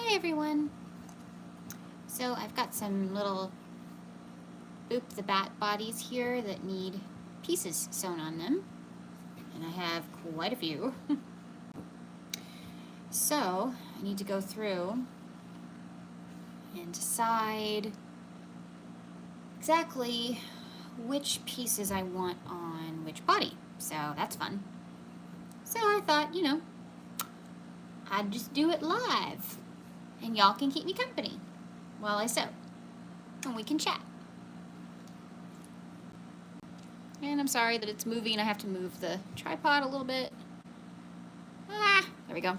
Hi everyone. So I've got some little Boop the Bat bodies here that need pieces sewn on them, and I have quite a few. So I need to go through and decide exactly which pieces I want on which body. So that's fun. So I thought, you know, I'd just do it live, and y'all can keep me company while I sew, and we can chat. And I'm sorry that it's moving. I have to move the tripod a little bit. Ah, there we go.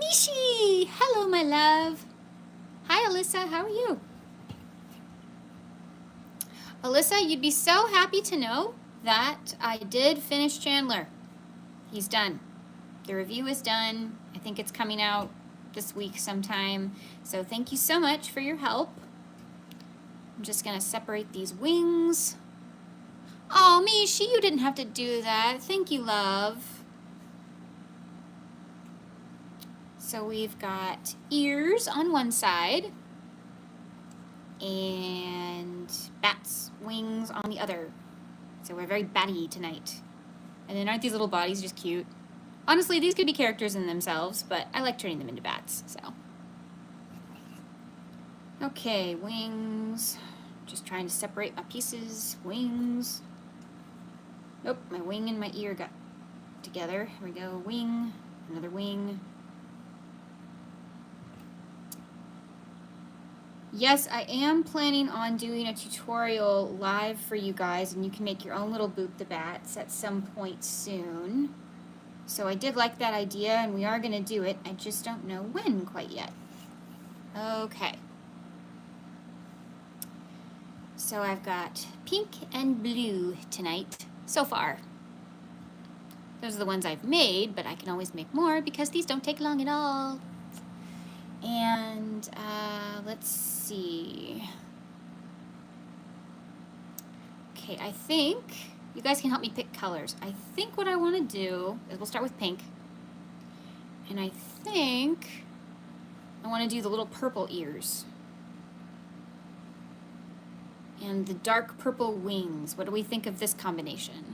Mishi! Hello, my love. Hi, Alyssa. How are you? Alyssa, you'd be so happy to know that I did finish Chandler. He's done. The review is done. I think it's coming out this week sometime. So thank you so much for your help. I'm just gonna separate these wings. Oh, Mishi, you didn't have to do that. Thank you, love. So we've got ears on one side and bats' wings on the other. So we're very batty tonight. And then aren't these little bodies just cute? Honestly, these could be characters in themselves, but I like turning them into bats, so. Okay, wings. Just trying to separate my pieces. Wings. Nope, my wing and my ear got together. Here we go, wing, another wing. Yes, I am planning on doing a tutorial live for you guys, and you can make your own little Boop the Bats at some point soon. So I did like that idea, and we are going to do it. I just don't know when quite yet. Okay. So I've got pink and blue tonight, so far. Those are the ones I've made, but I can always make more because these don't take long at all. And let's see. Okay, I think you guys can help me pick colors. I think what I want to do is we'll start with pink. And I think I want to do the little purple ears. And the dark purple wings. What do we think of this combination?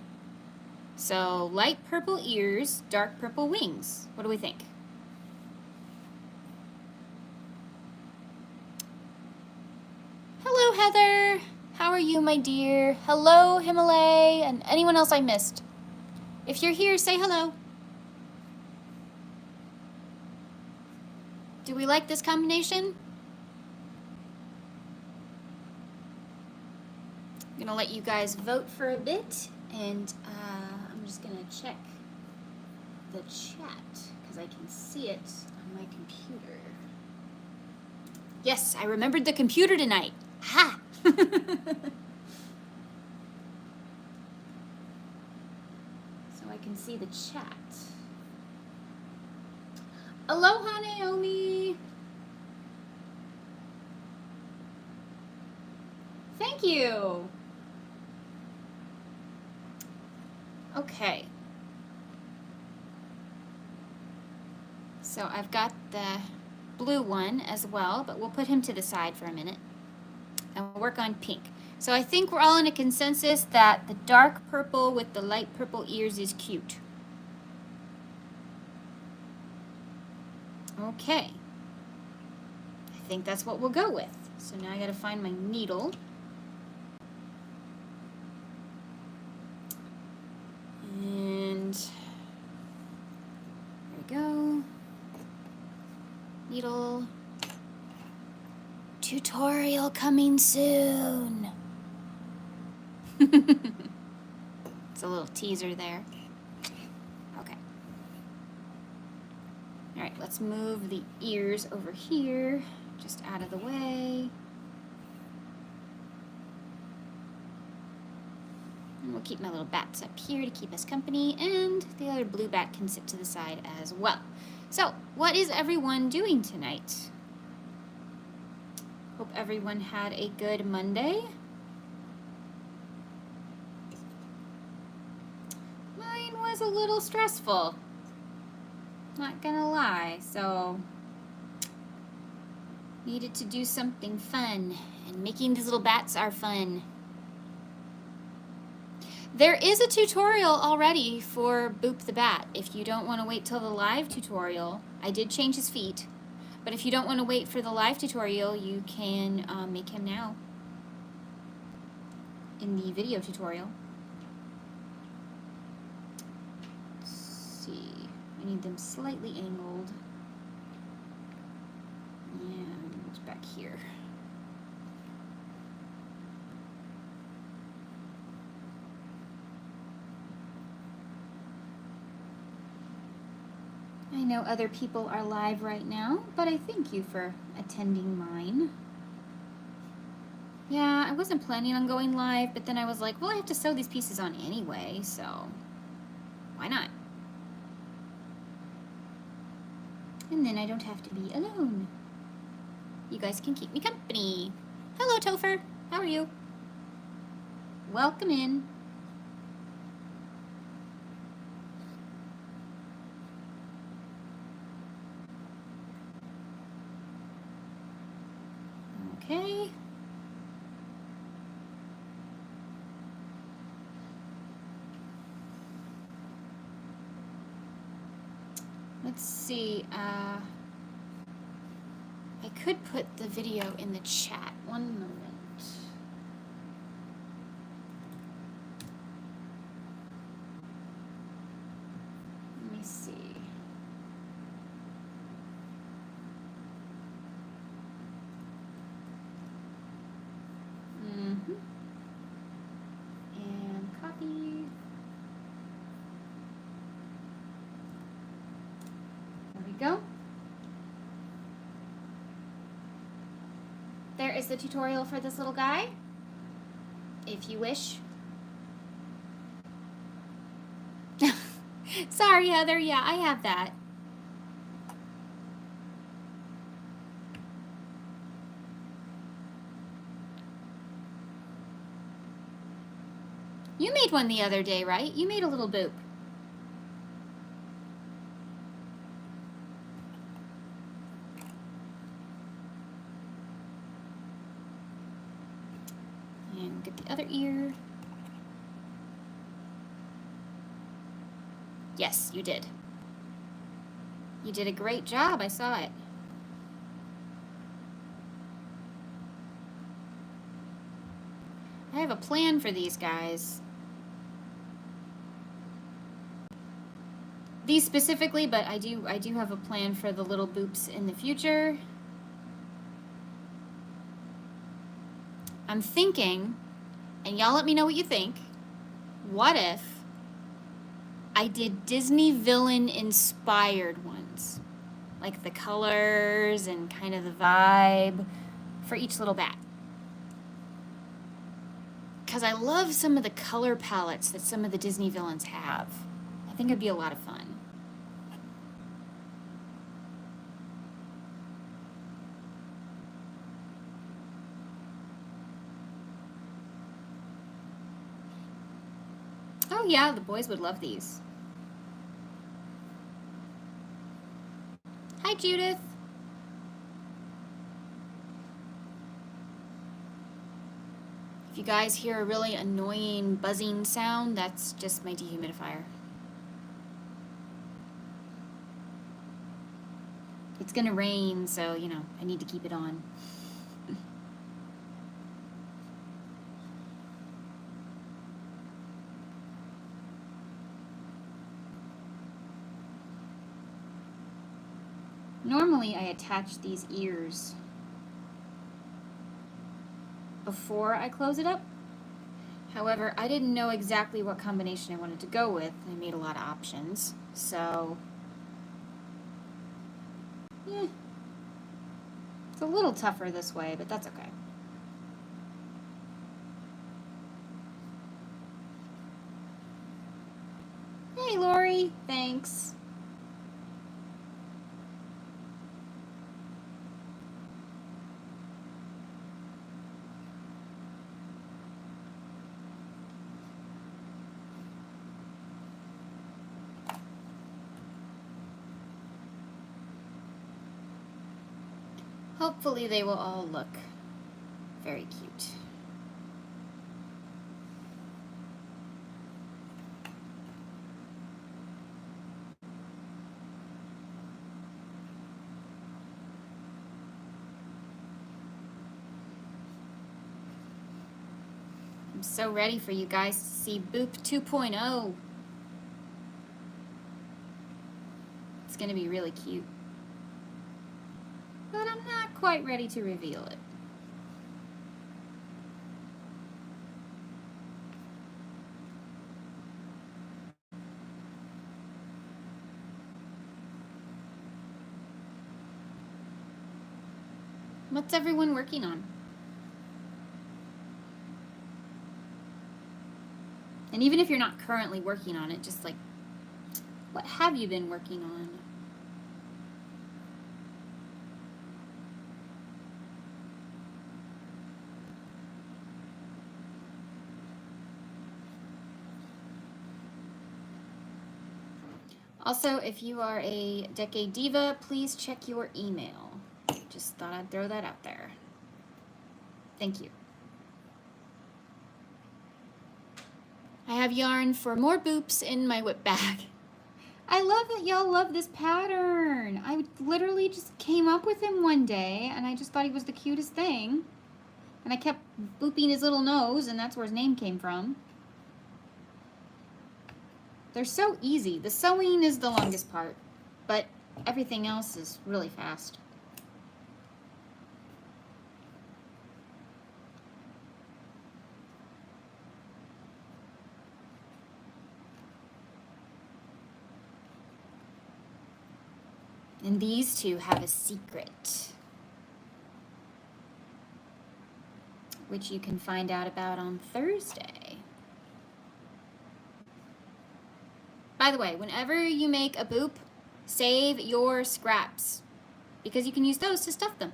So light purple ears, dark purple wings. What do we think? Hello, Heather. How are you, my dear? Hello, Himalay, and anyone else I missed. If you're here, say hello. Do we like this combination? I'm gonna let you guys vote for a bit, and I'm just gonna check the chat because I can see it on my computer. Yes, I remembered the computer tonight. Ha! So I can see the chat. Aloha, Naomi! Thank you! Okay. So I've got the blue one as well, but we'll put him to the side for a minute. And we'll work on pink. So I think we're all in a consensus that the dark purple with the light purple ears is cute. Okay. I think that's what we'll go with. So now I gotta find my needle. And there we go. Needle. Tutorial coming soon. It's a little teaser there. Okay. All right, let's move the ears over here, just out of the way. And we'll keep my little bats up here to keep us company, and the other blue bat can sit to the side as well. So, what is everyone doing tonight? Hope everyone had a good Monday. Mine was a little stressful. Not gonna lie, so needed to do something fun, and making these little bats are fun. There is a tutorial already for Boop the Bat. If you don't want to wait till the live tutorial, I did change his feet, but if you don't want to wait for the live tutorial, you can make him now in the video tutorial. Let's see, I need them slightly angled. And it's back here. I know other people are live right now, but I thank you for attending mine. Yeah, I wasn't planning on going live, but then I was like, well, I have to sew these pieces on anyway, so why not? And then I don't have to be alone. You guys can keep me company. Hello, Topher. How are you? Welcome in. Okay. Let's see. I could put the video in the chat. One moment. Let me see. And copy. There we go. There is the tutorial for this little guy, if you wish. Sorry, Heather. Yeah, I have that. You made one the other day, right? You made a little boop. And get the other ear. Yes, you did. You did a great job. I saw it. I have a plan for these guys. These specifically, but I do have a plan for the little boops in the future. I'm thinking, and y'all let me know what you think, what if I did Disney villain inspired ones? Like the colors and kind of the vibe for each little bat. Because I love some of the color palettes that some of the Disney villains have. I think it'd be a lot of fun. Oh yeah, the boys would love these. Hi, Judith. If you guys hear a really annoying buzzing sound, that's just my dehumidifier. It's gonna rain, so, you know, I need to keep it on. Normally, I attach these ears before I close it up. However, I didn't know exactly what combination I wanted to go with. I made a lot of options, so yeah. It's a little tougher this way, but that's okay. Hey, Lori, thanks. Hopefully they will all look very cute. I'm so ready for you guys to see Boop 2.0. It's gonna be really cute. But I'm not quite ready to reveal it. What's everyone working on? And even if you're not currently working on it, just like, what have you been working on? Also, if you are a Decade Diva, please check your email. Just thought I'd throw that out there. Thank you. I have yarn for more boops in my whip bag. I love that y'all love this pattern. I literally just came up with him one day and I just thought he was the cutest thing. And I kept booping his little nose and that's where his name came from. They're so easy. The sewing is the longest part, but everything else is really fast. And these two have a secret, which you can find out about on Thursday. By the way, whenever you make a boop, save your scraps because you can use those to stuff them.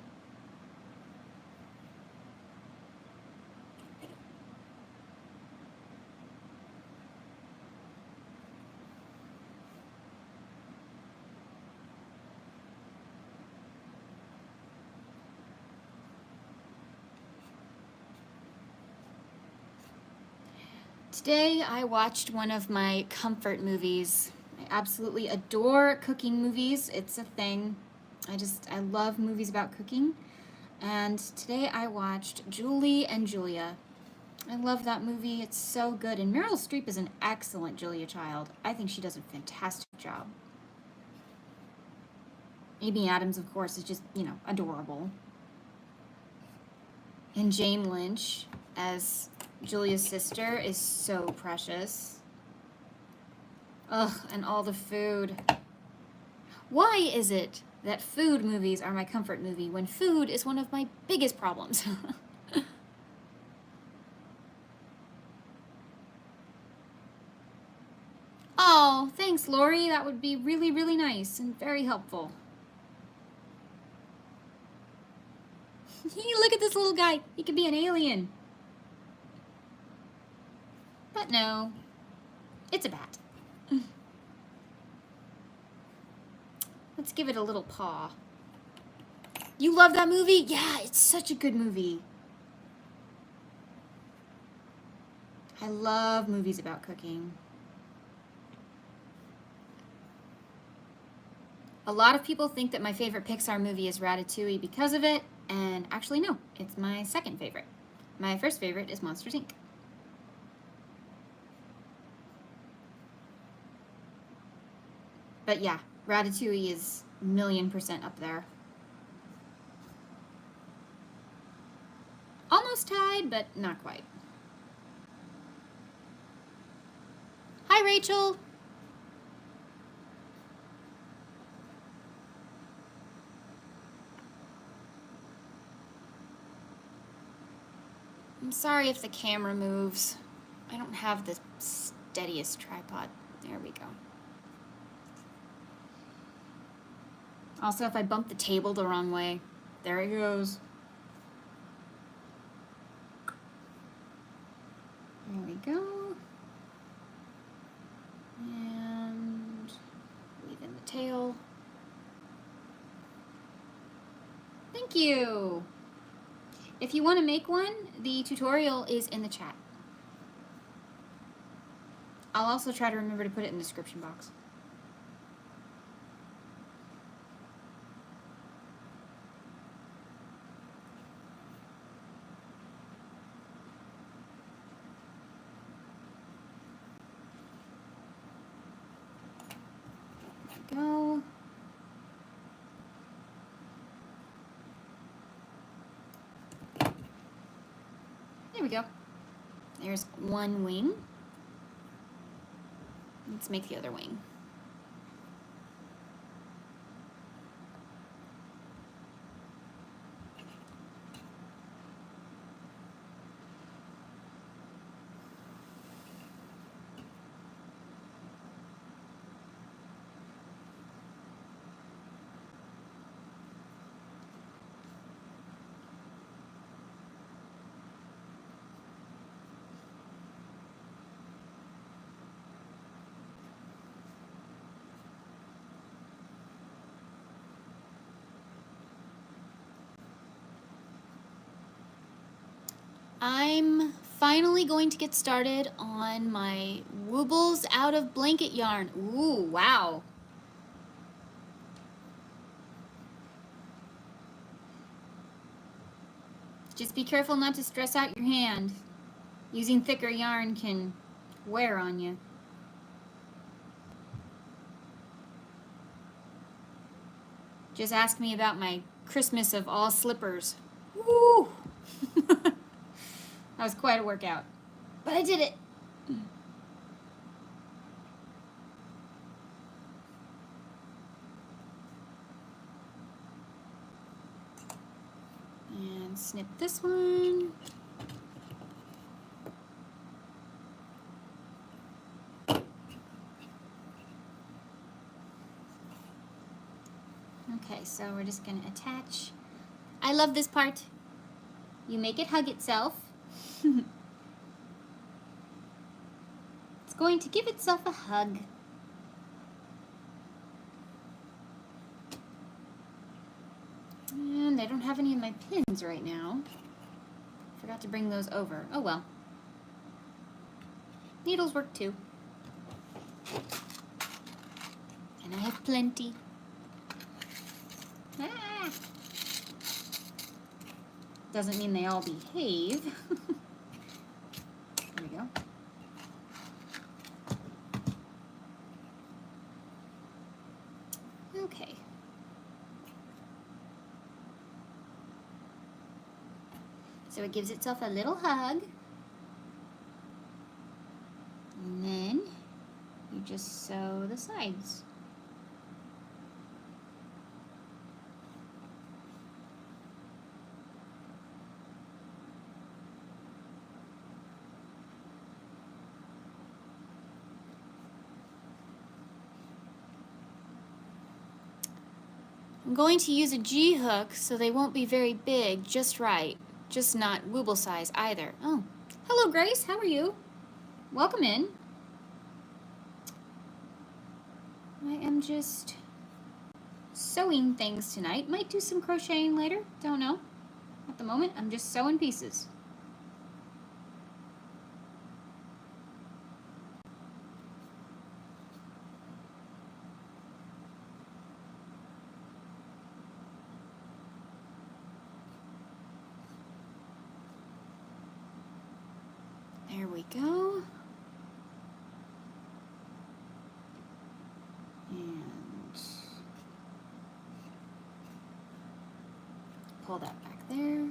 Today I watched one of my comfort movies. I absolutely adore cooking movies. It's a thing. I love movies about cooking. And today I watched Julie and Julia. I love that movie. It's so good. And Meryl Streep is an excellent Julia Child. I think she does a fantastic job. Amy Adams, of course, is just, you know, adorable. And Jane Lynch as Julia's sister is so precious. Ugh, and all the food. Why is it that food movies are my comfort movie when food is one of my biggest problems? Oh, thanks, Lori. That would be really, really nice and very helpful. Look at this little guy. He could be an alien. But no, it's a bat. Let's give it a little paw. You love that movie? Yeah, it's such a good movie. I love movies about cooking. A lot of people think that my favorite Pixar movie is Ratatouille because of it, and actually no, it's my second favorite. My first favorite is Monsters, Inc. But yeah, Ratatouille is 1,000,000% up there. Almost tied, but not quite. Hi, Rachel. I'm sorry if the camera moves. I don't have the steadiest tripod. There we go. Also, if I bump the table the wrong way, there it goes. There we go. And weave in the tail. Thank you. If you want to make one, the tutorial is in the chat. I'll also try to remember to put it in the description box. There we go. There we go. There's one wing. Let's make the other wing. I'm finally going to get started on my Woobles out of blanket yarn. Ooh, wow. Just be careful not to stress out your hand. Using thicker yarn can wear on you. Just ask me about my Christmas of all slippers. Woo! That was quite a workout, but I did it. And snip this one. Okay, so we're just gonna attach. I love this part. You make it hug itself. It's going to give itself a hug. And I don't have any of my pins right now. Forgot to bring those over. Oh well. Needles work too. And I have plenty. Ah! Doesn't mean they all behave. There we go. Okay. So it gives itself a little hug. And then you just sew the sides. I'm going to use a G-hook so they won't be very big, just right. Just not wooble size either. Oh, hello Grace, how are you? Welcome in. I am just sewing things tonight. Might do some crocheting later, don't know. At the moment, I'm just sewing pieces. There we go. And pull that back there.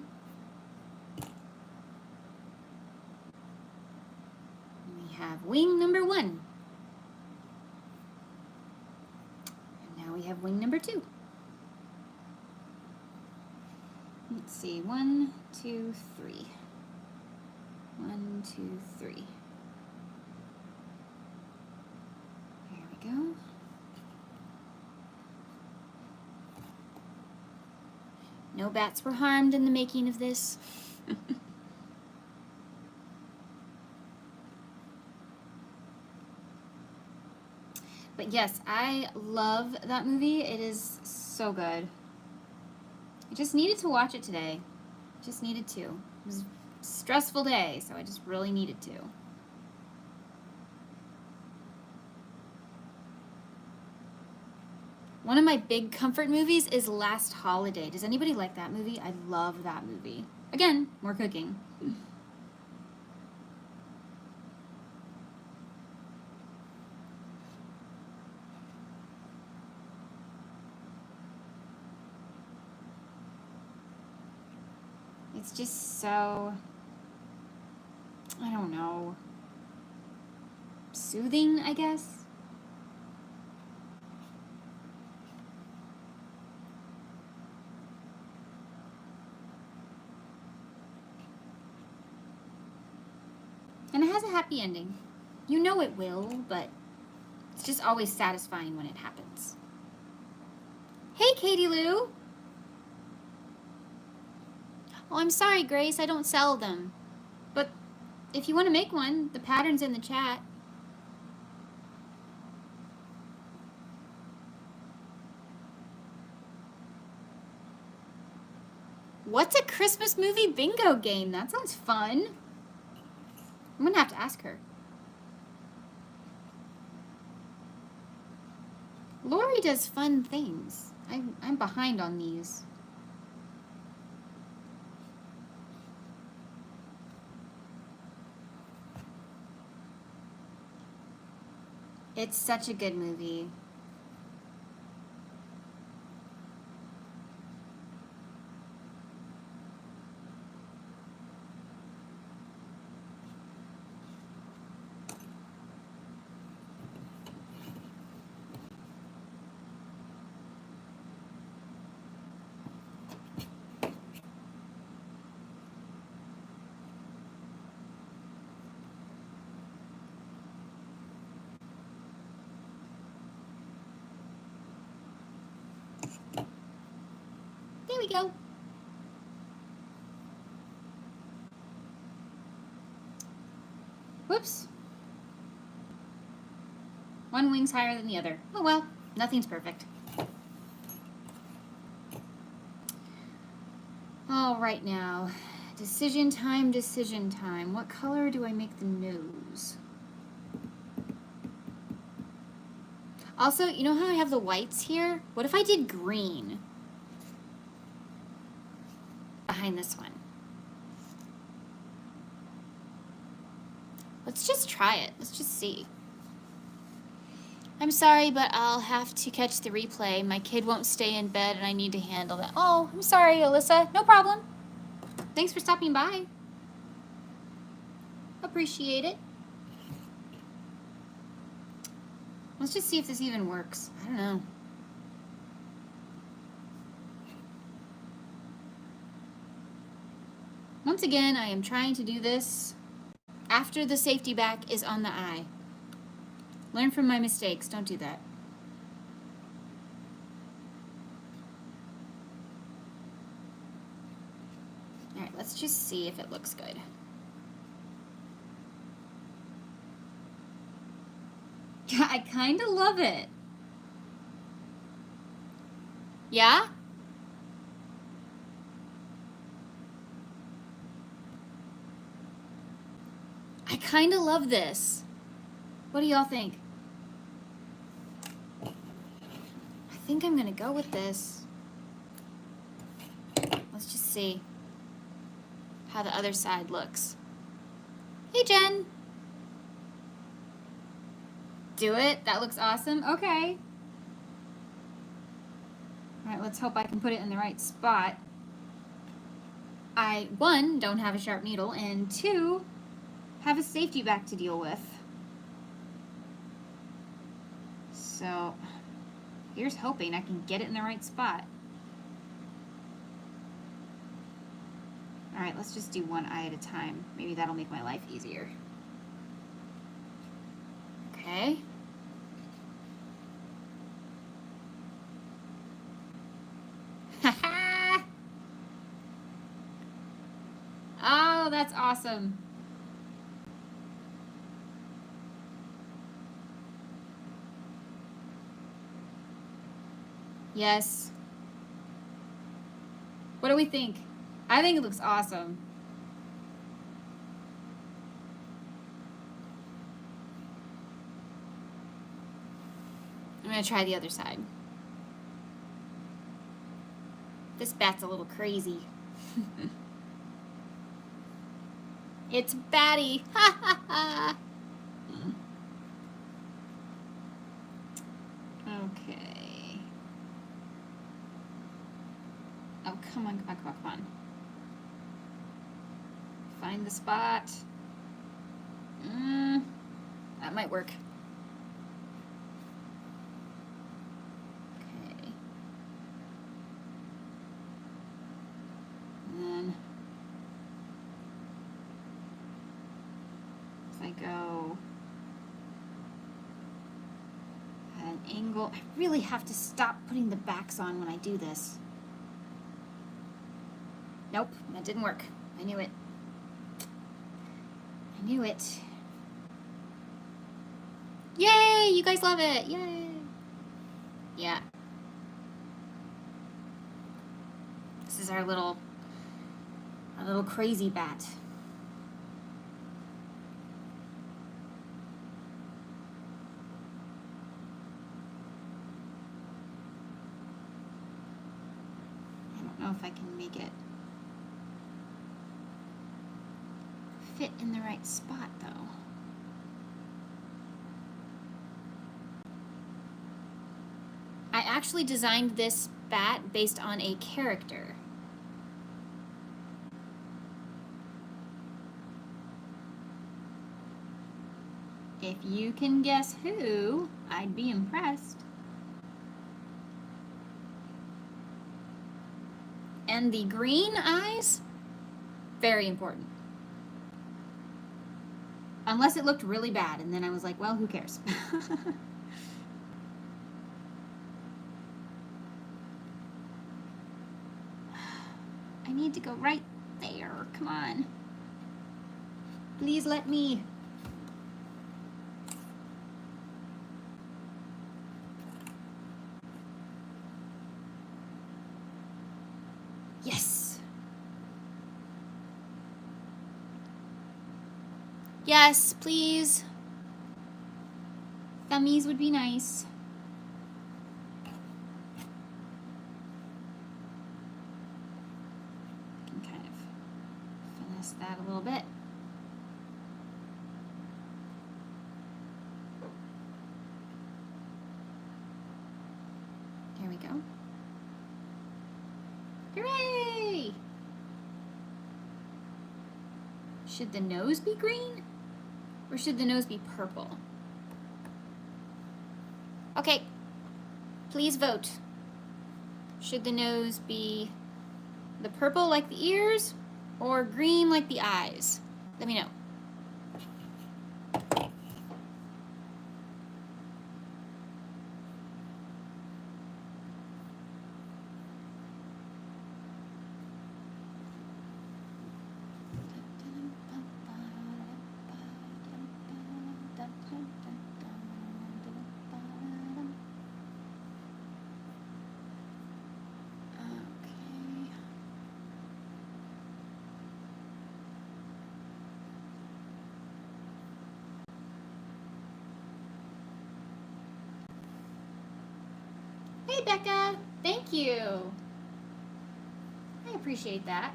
We have wing number 1. And now we have wing number 2. Let's see, 1, 2, 3. 1, 2, 3. There we go. No bats were harmed in the making of this. But yes, I love that movie. It is so good. I just needed to watch it today. Just needed to. It was a stressful day, so I just really needed to. One of my big comfort movies is Last Holiday. Does anybody like that movie? I love that movie. Again, more cooking. It's just so, I don't know, soothing, I guess. And it has a happy ending. You know it will, but it's just always satisfying when it happens. Hey, Katie Lou. Oh, I'm sorry, Grace, I don't sell them. But if you want to make one, the pattern's in the chat. What's a Christmas movie bingo game? That sounds fun. I'm gonna have to ask her. Lori does fun things. I'm behind on these. It's such a good movie. There we go. Whoops. One wing's higher than the other. Oh well, nothing's perfect. All right now, decision time, decision time. What color do I make the nose? Also, you know how I have the whites here? What if I did green behind this one? Let's just try it. Let's just see. I'm sorry, but I'll have to catch the replay. My kid won't stay in bed and I need to handle that. Oh, I'm sorry, Alyssa. No problem. Thanks for stopping by. Appreciate it. Let's just see if this even works. I don't know. Once again, I am trying to do this after the safety back is on the eye. Learn from my mistakes. Don't do that. All right, let's just see if it looks good. I kind of love it. Yeah? I kind of love this. What do y'all think? I think I'm gonna go with this. Let's just see how the other side looks. Hey, Jen. Do it? That looks awesome. Okay. All right, let's hope I can put it in the right spot. I, one, don't have a sharp needle, and two, have a safety back to deal with. So here's hoping I can get it in the right spot. All right, let's just do one eye at a time. Maybe that'll make my life easier. Okay. Oh, that's awesome. Yes. What do we think? I think it looks awesome. I'm gonna try the other side. This bat's a little crazy. It's Batty. Ha ha ha. Okay. Oh, come on, come on, come on, come on. Find the spot. That might work. Okay. And then as I go at an angle, I really have to stop putting the backs on when I do this. Nope, that didn't work. I knew it. I knew it. Yay! You guys love it! Yay! Yeah. This is our little crazy bat. I don't know if I can make it fit in the right spot though. I actually designed this bat based on a character. If you can guess who, I'd be impressed. And the green eyes, very important. Unless it looked really bad, and then I was like, well, who cares? I need to go right there. Come on. Please let me. Yes. Yes, please. Thummies would be nice. Can kind of finesse that a little bit. There we go. Hooray! Should the nose be green? Or should the nose be purple? Okay, please vote. Should the nose be the purple like the ears or green like the eyes? Let me know. Hey, Becca. Thank you. I appreciate that.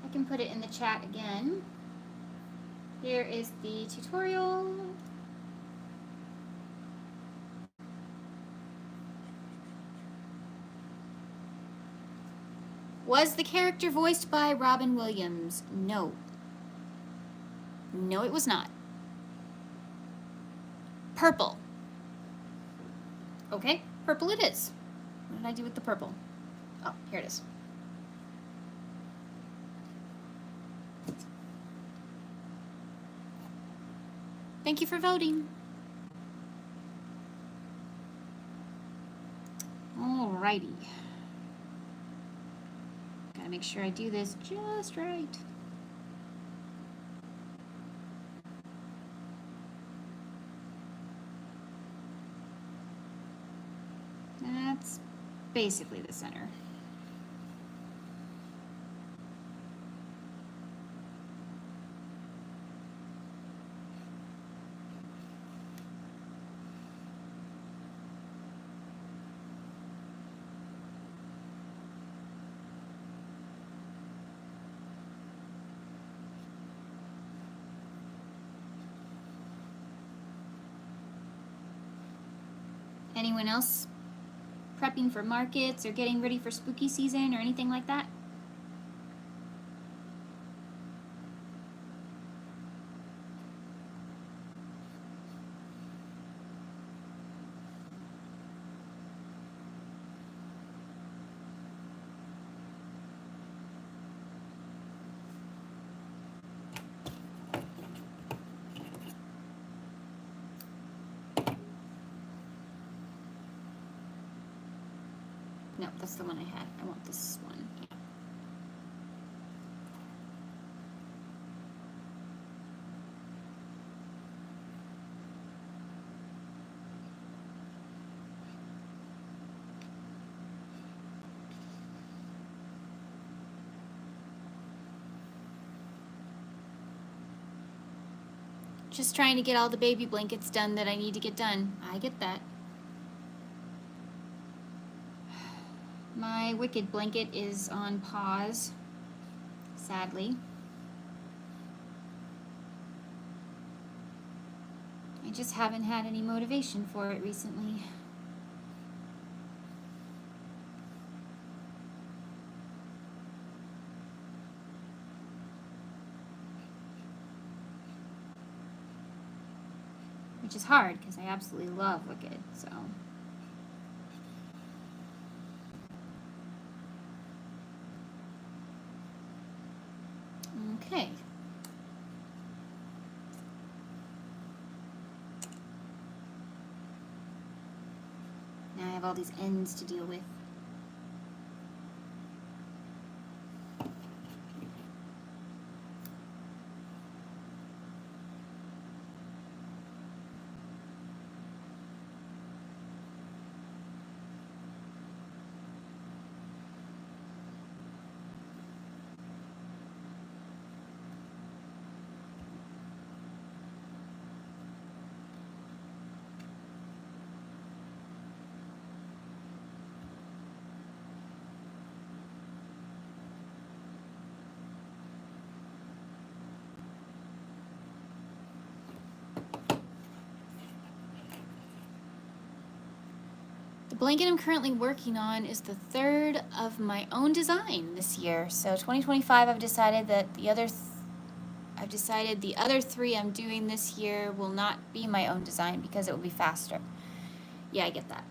I can put it in the chat again. Here is the tutorial. Was the character voiced by Robin Williams? No. No, it was not. Purple. Okay, purple it is. What did I do with the purple? Oh, here it is. Thank you for voting. Alrighty. Gotta make sure I do this just right. That's basically the center. Anyone else prepping for markets or getting ready for spooky season or anything like that? No, that's the one I had. I want this one. Just trying to get all the baby blankets done that I need to get done. I get that. My Wicked blanket is on pause, sadly. I just haven't had any motivation for it recently. Which is hard because I absolutely love Wicked, so. Okay. Now I have all these ends to deal with. The blanket I'm currently working on is the third of my own design this year. So 2025, I've decided that the other three I'm doing this year will not be my own design because it will be faster. Yeah, I get that.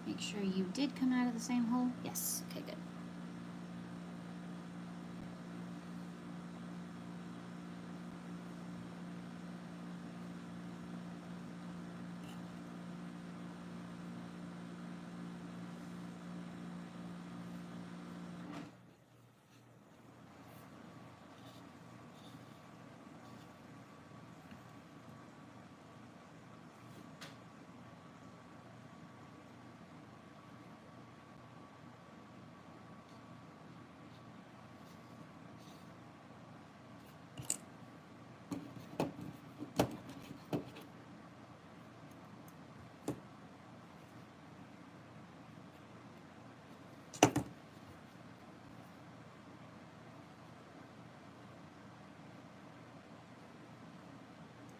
Make sure you did come out of the same hole. Yes, okay, good.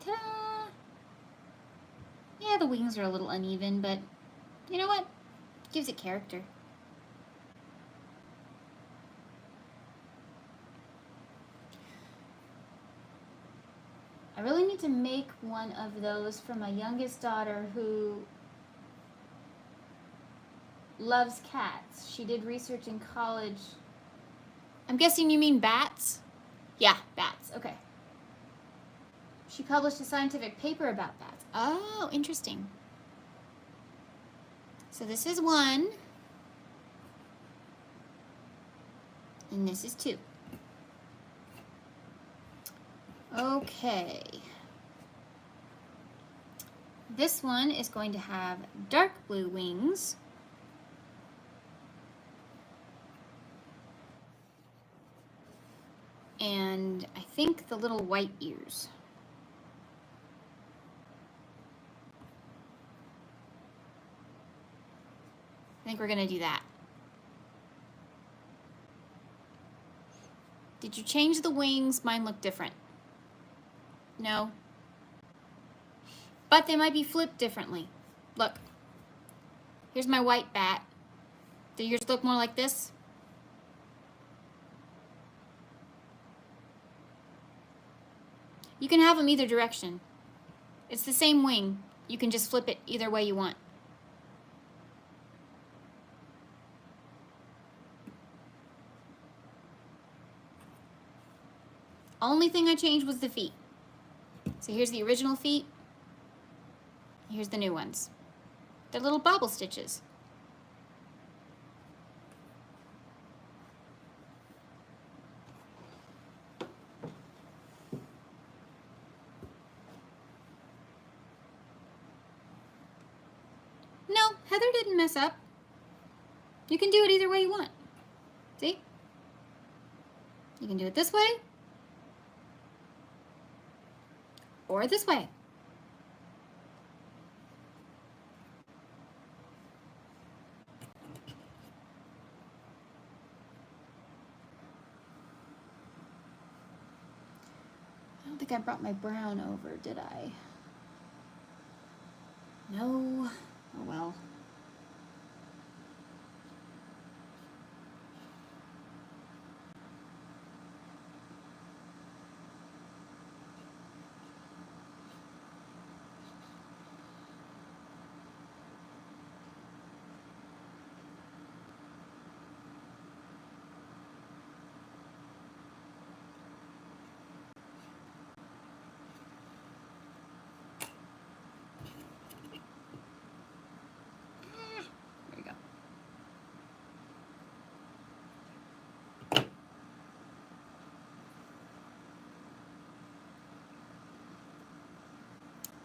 Ta-da! Yeah, the wings are a little uneven, but you know what? Gives it character. I really need to make one of those for my youngest daughter who loves cats. She did research in college. I'm guessing you mean bats? Yeah, bats. Okay. She published a scientific paper about bats. Oh, interesting. So this is 1. And this is 2. Okay. This one is going to have dark blue wings. And I think the little white ears. I think we're going to do that. Did you change the wings? Mine look different. No. But they might be flipped differently. Look. Here's my white bat. Do yours look more like this? You can have them either direction. It's the same wing. You can just flip it either way you want. Only thing I changed was the feet. So here's the original feet. Here's the new ones. They're little bobble stitches. No, Heather didn't mess up. You can do it either way you want. See? You can do it this way or this way. I don't think I brought my brown over, did I? No. Oh well.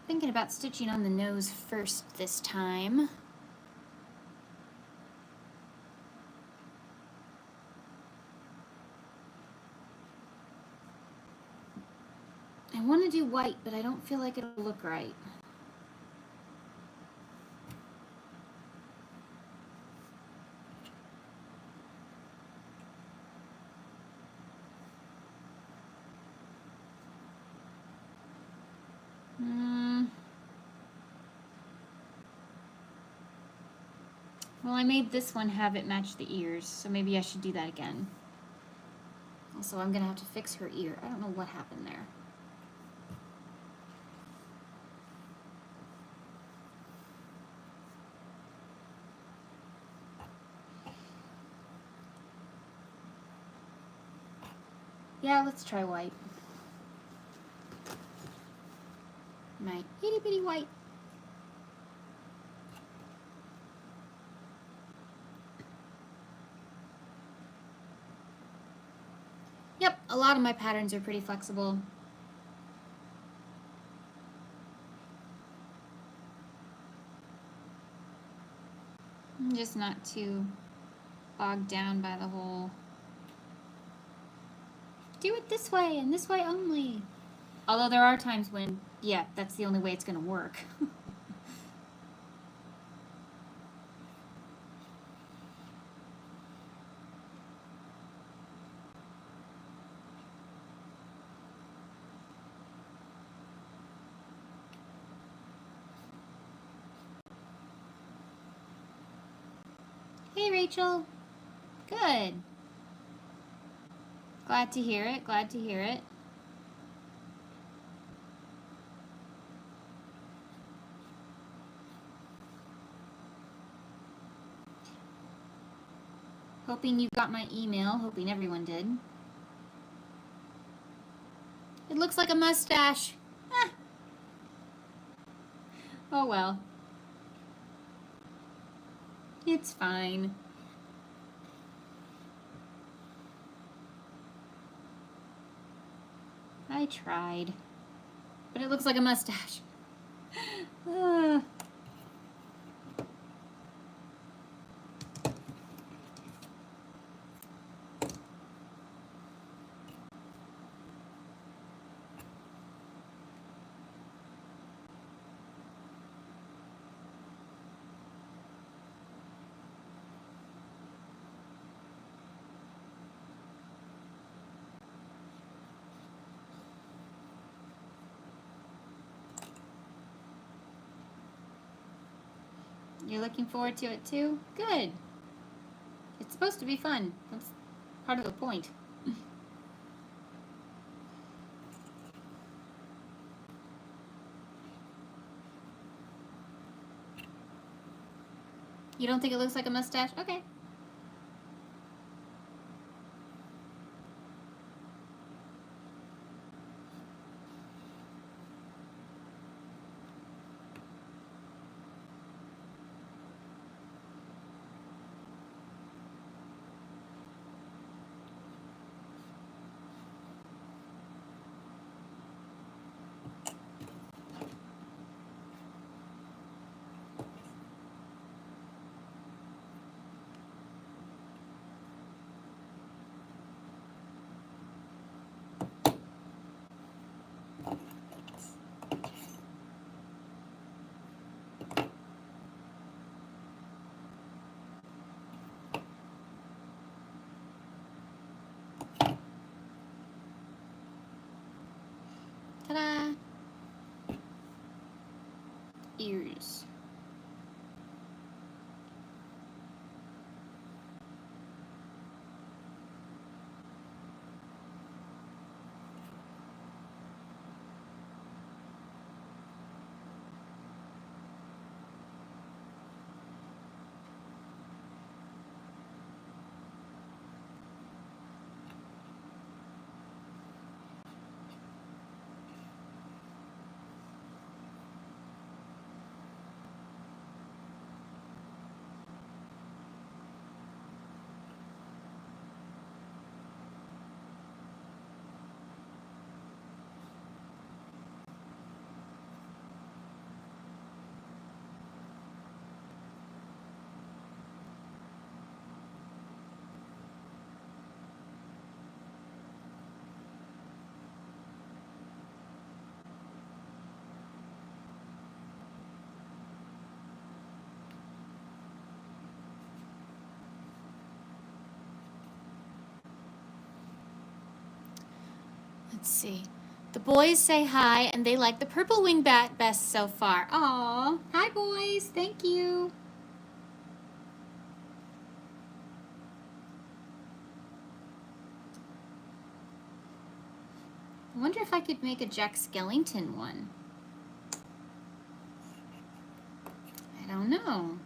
Thinking about stitching on the nose first this time. I want to do white, but I don't feel like it'll look right. Well, I made this one have it match the ears, so maybe I should do that again. Also, I'm gonna have to fix her ear. I don't know what happened there. Yeah, let's try white. My itty bitty white. Yep, a lot of my patterns are pretty flexible. I'm just not too bogged down by the whole do it this way and this way only. Although there are times when, yeah, that's the only way it's going to work. Hey, Rachel. Good. Glad to hear it. Glad to hear it. Hoping you got my email. Hoping everyone did. It looks like a mustache. Ah. Oh well. It's fine. I tried. But it looks like a mustache. You're looking forward to it too? Good. It's supposed to be fun. That's part of the point. You don't think it looks like a mustache? Okay. Ta-da! Ears. Let's see. The boys say hi, and they like the purple wingbat best so far. Aw, hi boys, thank you. I wonder if I could make a Jack Skellington one. I don't know.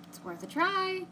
It's worth a try.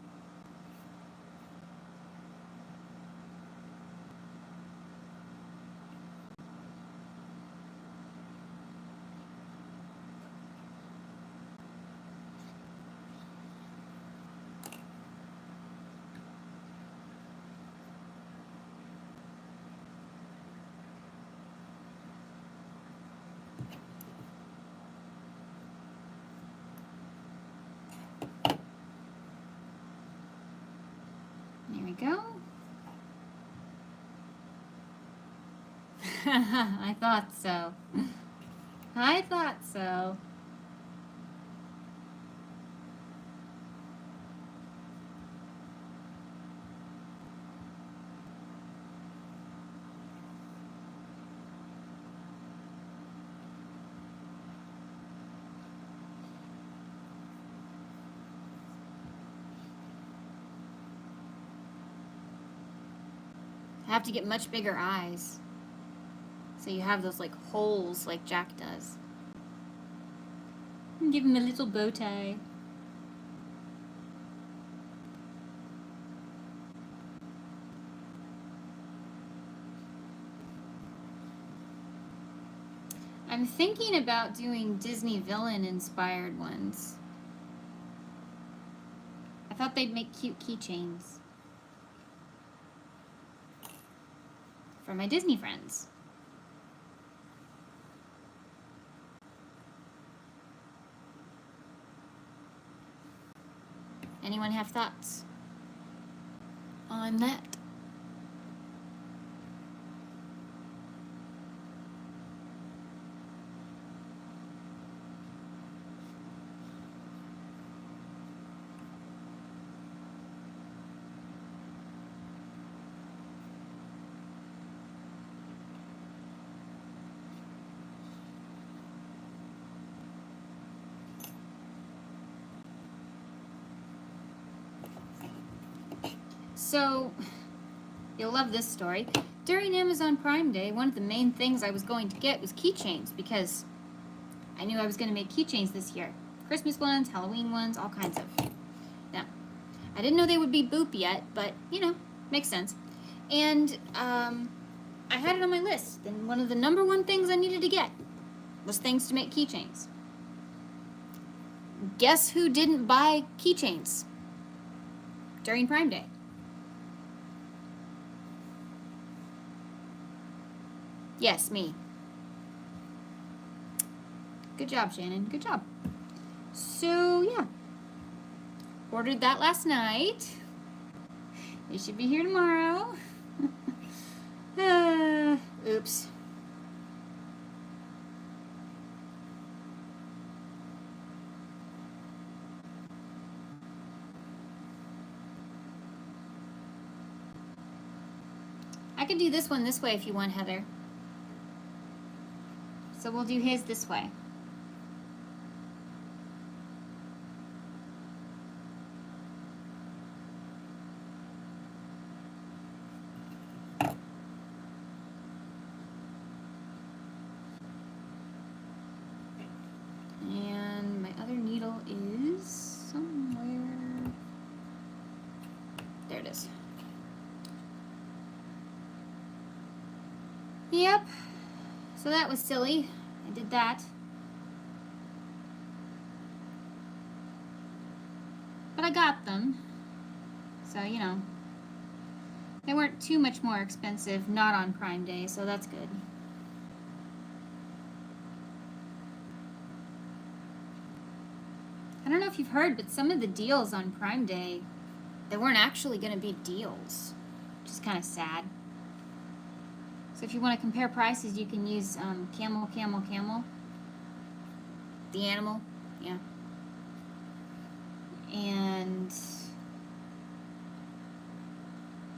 There we go. I thought so. I thought so. I have to get much bigger eyes. So you have those like holes like Jack does. And give him a little bow tie. I'm thinking about doing Disney villain inspired ones. I thought they'd make cute keychains for my Disney friends. Anyone have thoughts on that? So, you'll love this story. During Amazon Prime Day, one of the main things I was going to get was keychains because I knew I was going to make keychains this year. Christmas ones, Halloween ones, all kinds of. Now, I didn't know they would be boop yet, but, you know, makes sense. And I had it on my list, and one of the #1 things I needed to get was things to make keychains. Guess who didn't buy keychains during Prime Day? Yes, me. Good job, Shannon. Good job. So, yeah. Ordered that last night. It should be here tomorrow. Oops. I can do this one this way if you want, Heather. So we'll do his this way. And my other needle is somewhere. There it is. Yep. So that was silly. I did that. But I got them. So, you know. They weren't too much more expensive, not on Prime Day, so that's good. I don't know if you've heard, but some of the deals on Prime Day, they weren't actually going to be deals, which is kind of sad. So if you want to compare prices, you can use Camel. The animal, yeah. And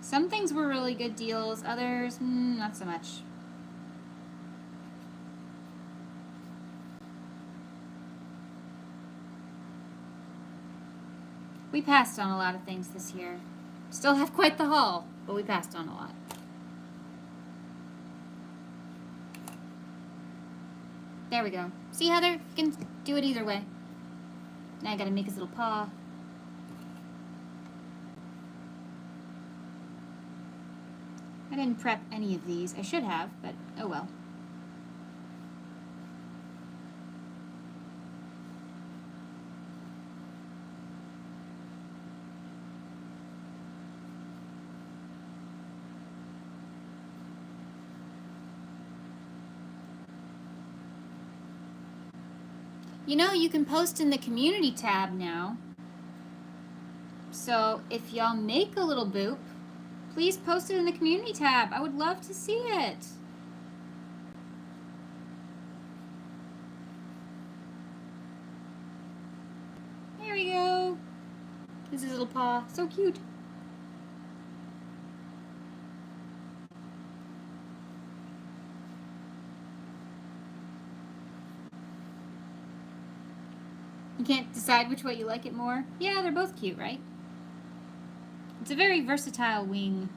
some things were really good deals, others, not so much. We passed on a lot of things this year. Still have quite the haul, but we passed on a lot. There we go. See, Heather? You can do it either way. Now I gotta make his little paw. I didn't prep any of these. I should have, but oh well. You know, you can post in the community tab now. So if y'all make a little boop, please post it in the community tab. I would love to see it. There we go. This is his little paw. So cute. You can't decide which way you like it more? Yeah, they're both cute, right? It's a very versatile wing.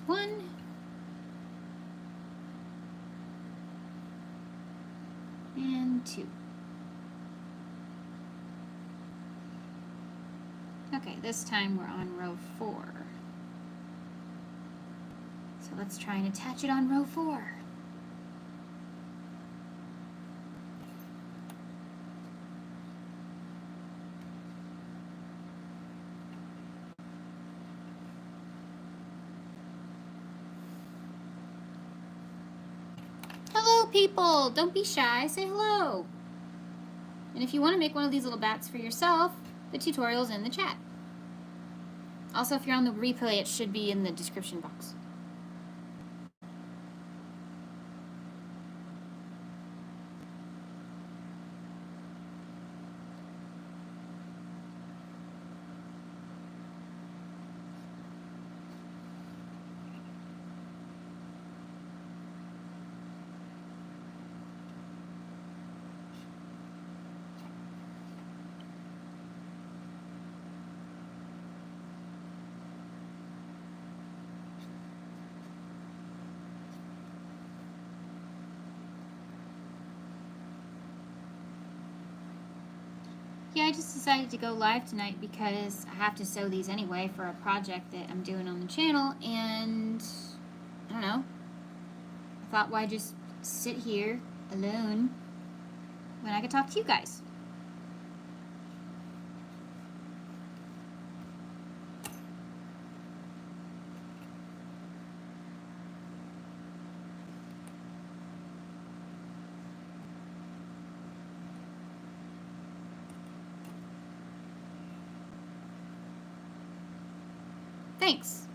1. And 2. Okay, this time we're on row 4. So let's try and attach it on row 4. Hello people, don't be shy, say hello. And if you want to make one of these little bats for yourself, the tutorial's in the chat. Also, if you're on the replay, it should be in the description box. Yeah, I just decided to go live tonight because I have to sew these anyway for a project that I'm doing on the channel, and I don't know, I thought, why just sit here alone when I could talk to you guys? Thanks.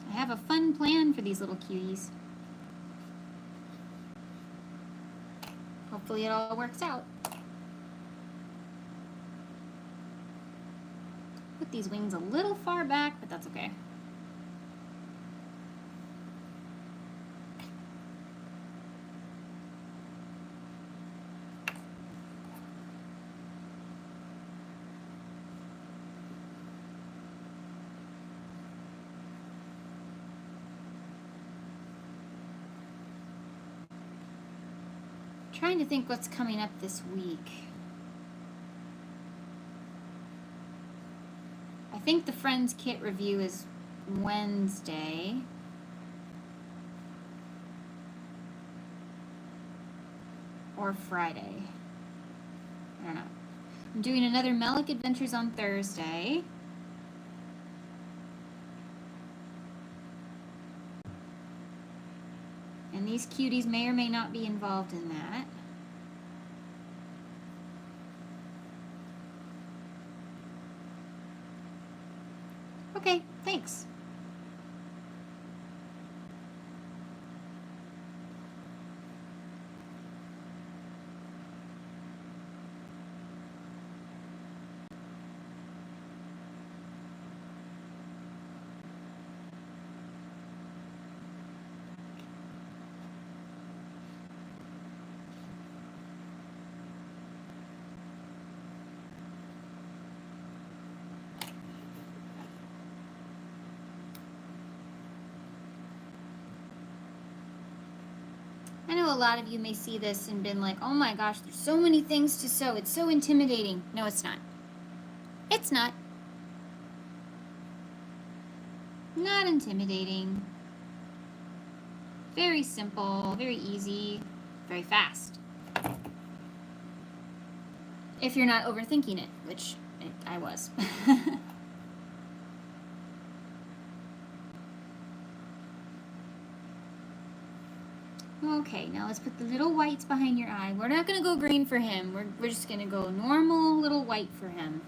I have a fun plan for these little cuties. Hopefully it all works out. Put these wings a little far back, but that's okay. Trying to think what's coming up this week. I think the Friends kit review is Wednesday. Or Friday. I don't know. I'm doing another Melic Adventures on Thursday. And these cuties may or may not be involved in that. Okay, thanks. I know a lot of you may see this and been like, oh my gosh, there's so many things to sew. It's so intimidating. No, it's not. It's not. Not intimidating. Very simple, very easy, very fast. If you're not overthinking it, which I was. Okay, now let's put the little whites behind your eye. We're not going to go green for him. We're just going to go normal little white for him.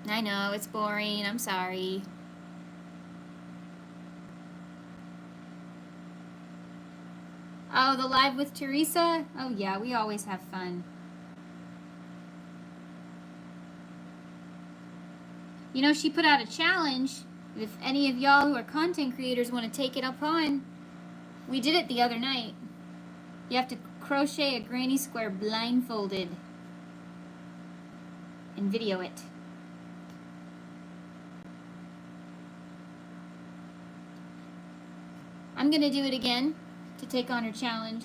I know, it's boring. I'm sorry. Oh, the live with Teresa? Oh yeah, we always have fun. You know, she put out a challenge. If any of y'all who are content creators want to take it up on, we did it the other night. You have to crochet a granny square blindfolded and video it. I'm gonna do it again to take on her challenge.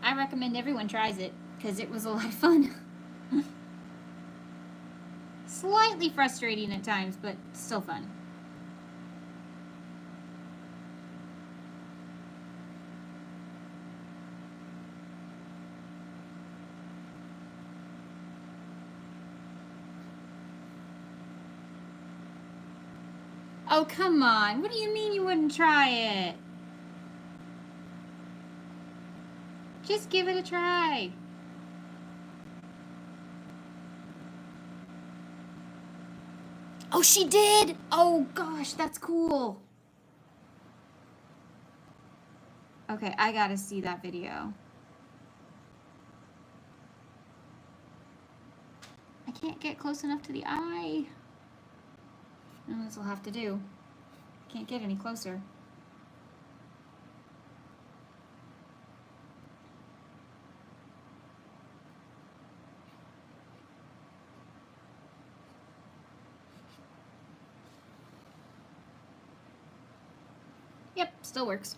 I recommend everyone tries it because it was a lot of fun. Slightly frustrating at times, but still fun. Oh, come on. What do you mean you wouldn't try it? Just give it a try. Oh, she did? Oh, gosh, that's cool. Okay, I gotta see that video. I can't get close enough to the eye. And this will have to do. Can't get any closer. Yep, still works.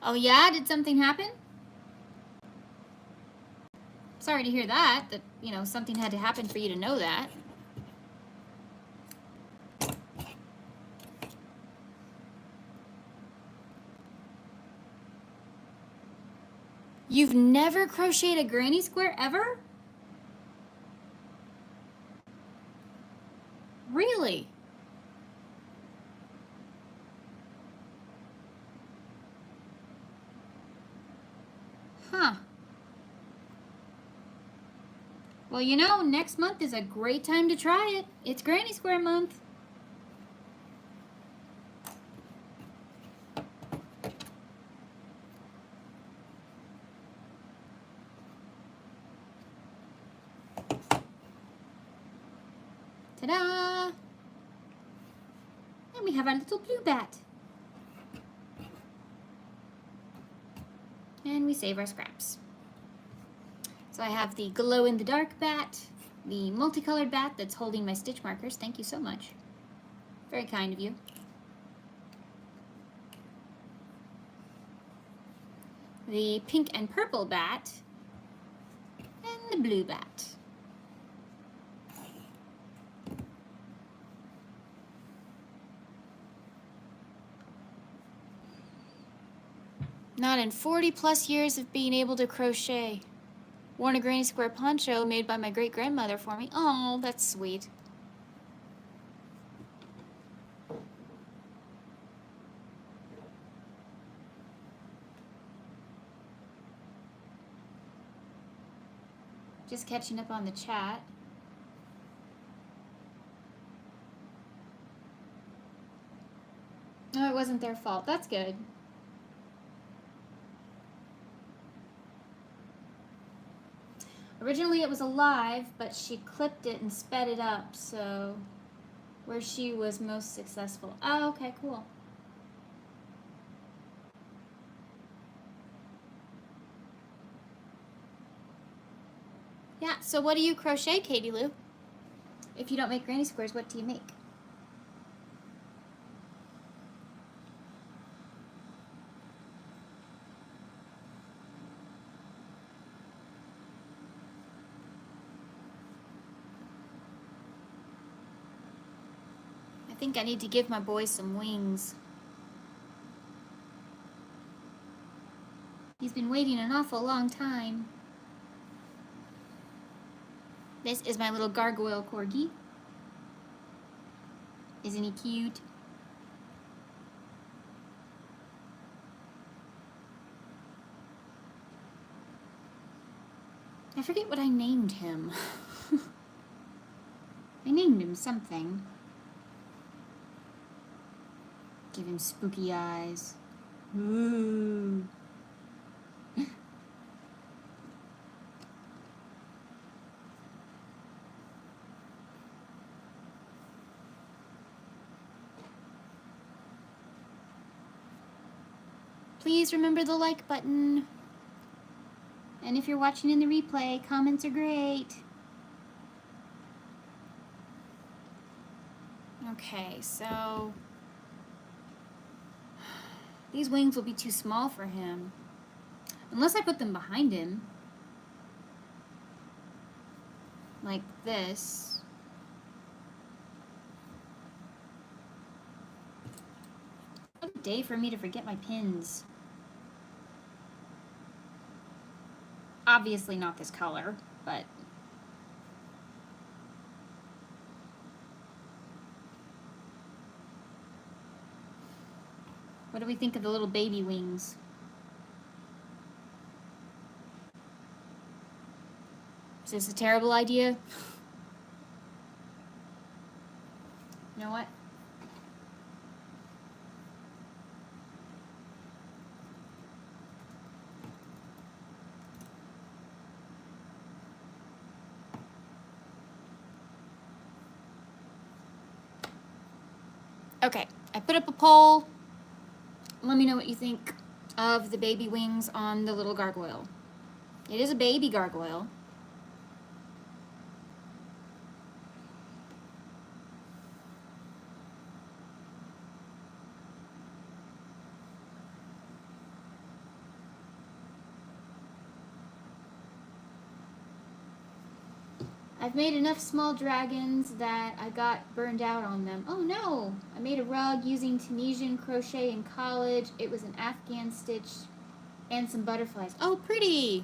Oh yeah, did something happen? Sorry to hear that, you know, something had to happen for you to know that. You've never crocheted a granny square ever? Really? Huh. Well, you know, next month is a great time to try it. It's Granny Square month. Ta-da! And we have our little blue bat. And we save our scraps. So I have the glow-in-the-dark bat, the multicolored bat that's holding my stitch markers. Thank you so much. Very kind of you. The pink and purple bat, and the blue bat. Not in 40 plus years of being able to crochet. Worn a granny square poncho made by my great-grandmother for me. Oh, that's sweet. Just catching up on the chat. No, it wasn't their fault. That's good. Originally it was alive, but she clipped it and sped it up, so where she was most successful. Oh, okay, cool. Yeah, so what do you crochet, Katie Lou? If you don't make granny squares, what do you make? I think I need to give my boy some wings. He's been waiting an awful long time. This is my little gargoyle corgi. Isn't he cute? I forget what I named him. I named him something. Give him spooky eyes. Ooh. Please remember the like button. And if you're watching in the replay, comments are great. Okay, so these wings will be too small for him. Unless I put them behind him. Like this. What a day for me to forget my pins. Obviously not this color, but what do we think of the little baby wings? Is this a terrible idea? You know what? Okay, I put up a poll. Let me know what you think of the baby wings on the little gargoyle. It is a baby gargoyle. I've made enough small dragons that I got burned out on them. Oh no! I made a rug using Tunisian crochet in college. It was an Afghan stitch and some butterflies. Oh, pretty!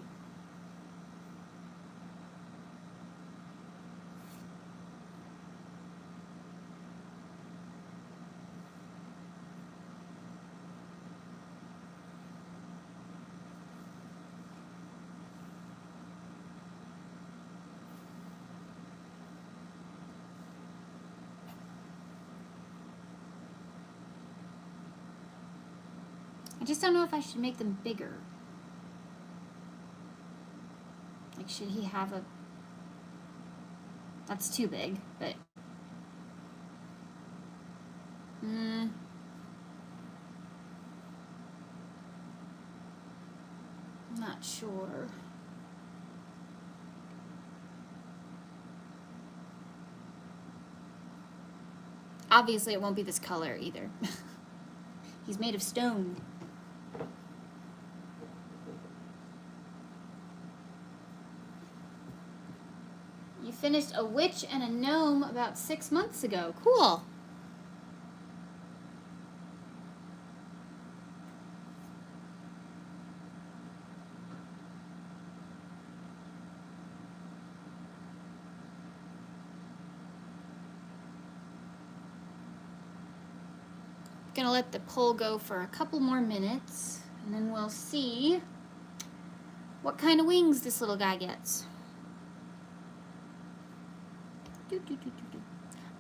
I just don't know if I should make them bigger. Like, should he have a... That's too big, but... Not sure. Obviously, it won't be this color either. He's made of stone. You finished a witch and a gnome about 6 months ago. Cool. Gonna let the poll go for a couple more minutes, and then we'll see what kind of wings this little guy gets.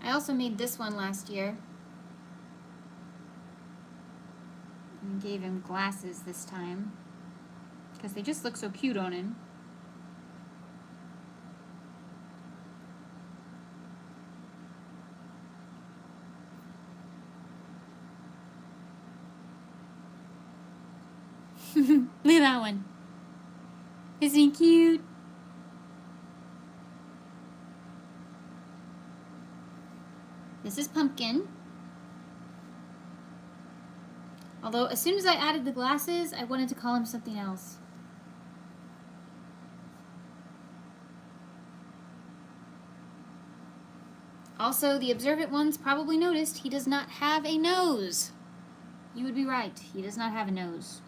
I also made this one last year and gave him glasses this time because they just look so cute on him. Look at that one. Isn't he cute? This is Pumpkin. Although, as soon as I added the glasses, I wanted to call him something else. Also, the observant ones probably noticed he does not have a nose. You would be right. He does not have a nose.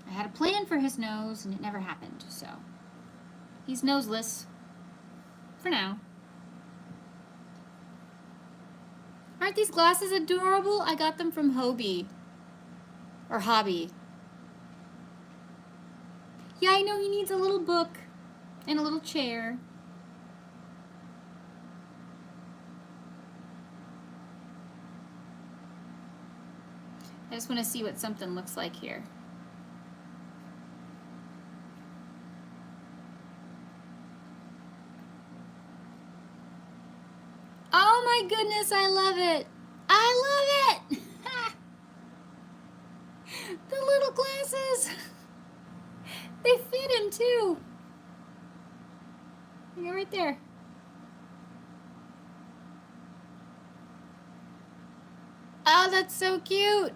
I had a plan for his nose, and it never happened, so he's noseless for now. Aren't these glasses adorable? I got them from Hobby. Or Hobby. Yeah, I know he needs a little book and a little chair. I just want to see what something looks like here. Oh my goodness, I love it. I love it. little glasses. They fit him too. They go right there. Oh, that's so cute.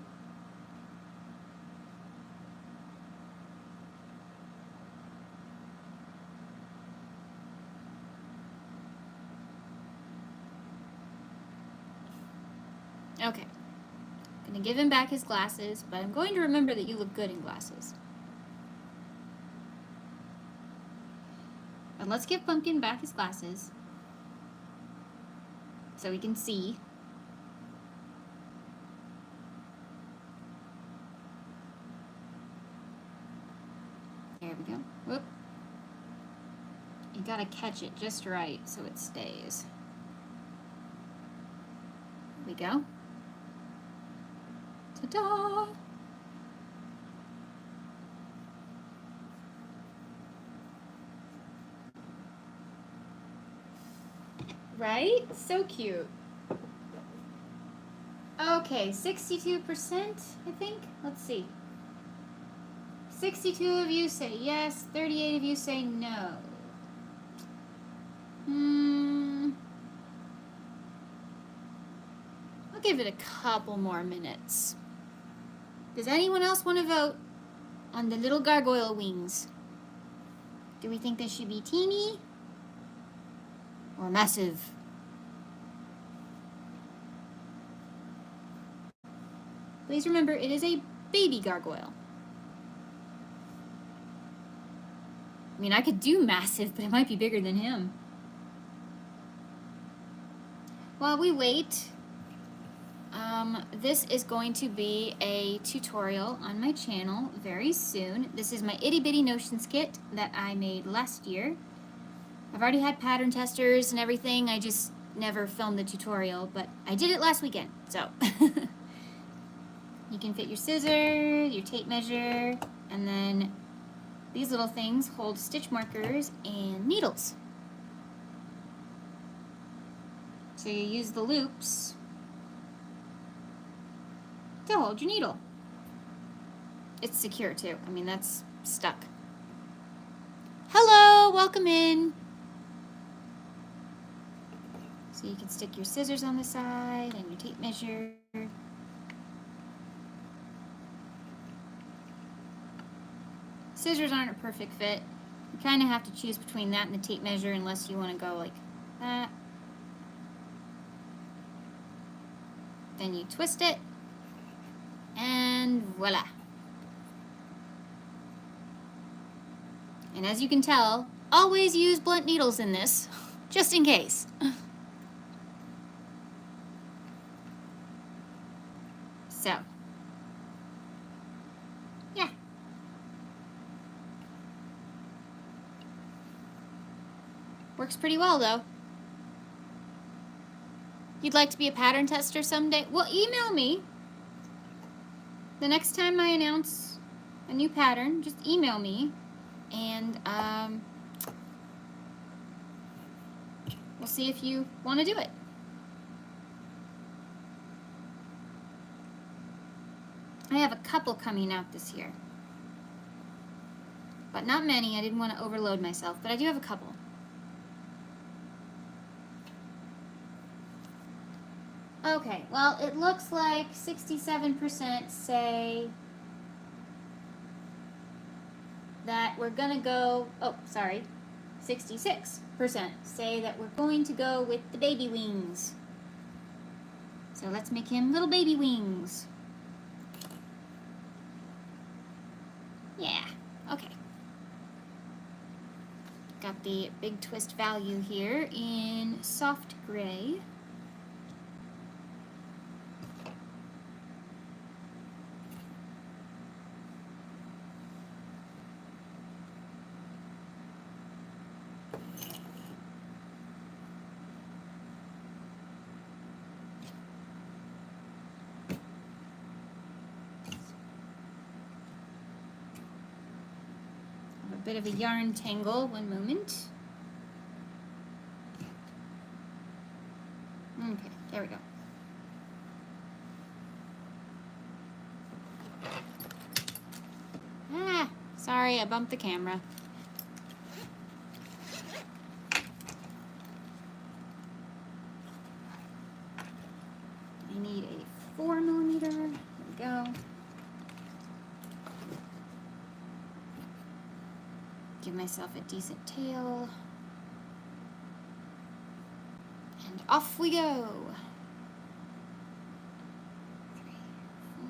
Okay. I'm gonna give him back his glasses, but I'm going to remember that you look good in glasses. And let's give Pumpkin back his glasses so he can see. There we go. Whoop. You gotta catch it just right so it stays. There we go. Ta-da! Right? So cute. Okay, 62%, I think. Let's see. 62 of you say yes, 38 of you say no. I'll give it a couple more minutes. Does anyone else want to vote on the little gargoyle wings? Do we think they should be teeny or massive? Please remember, it is a baby gargoyle. I mean, I could do massive, but it might be bigger than him. While we wait, this is going to be a tutorial on my channel very soon. This is my itty bitty notions kit that I made last year. I've already had pattern testers and everything. I just never filmed the tutorial, but I did it last weekend, so. You can fit your scissors, your tape measure, and then these little things hold stitch markers and needles. So you use the loops to hold your needle. It's secure too. I mean, that's stuck. Hello, welcome in. So you can stick your scissors on the side and your tape measure. Scissors aren't a perfect fit. You kind of have to choose between that and the tape measure unless you want to go like that. Then you twist it, and voila. And as you can tell, always use blunt needles in this, just in case. So, yeah. Works pretty well though. You'd like to be a pattern tester someday? Well, email me. The next time I announce a new pattern, just email me and we'll see if you want to do it. I have a couple coming out this year, but not many. I didn't want to overload myself, but I do have a couple. Okay, well, it looks like 67% say that we're gonna go, 66% say that we're going to go with the baby wings. So let's make him little baby wings. Yeah, okay. Got the big twist value here in soft gray. Bit of a yarn tangle, one moment. Okay, there we go. Sorry, I bumped the camera. I need a 4mm. There we go. Give myself a decent tail. And off we go. 3, 4,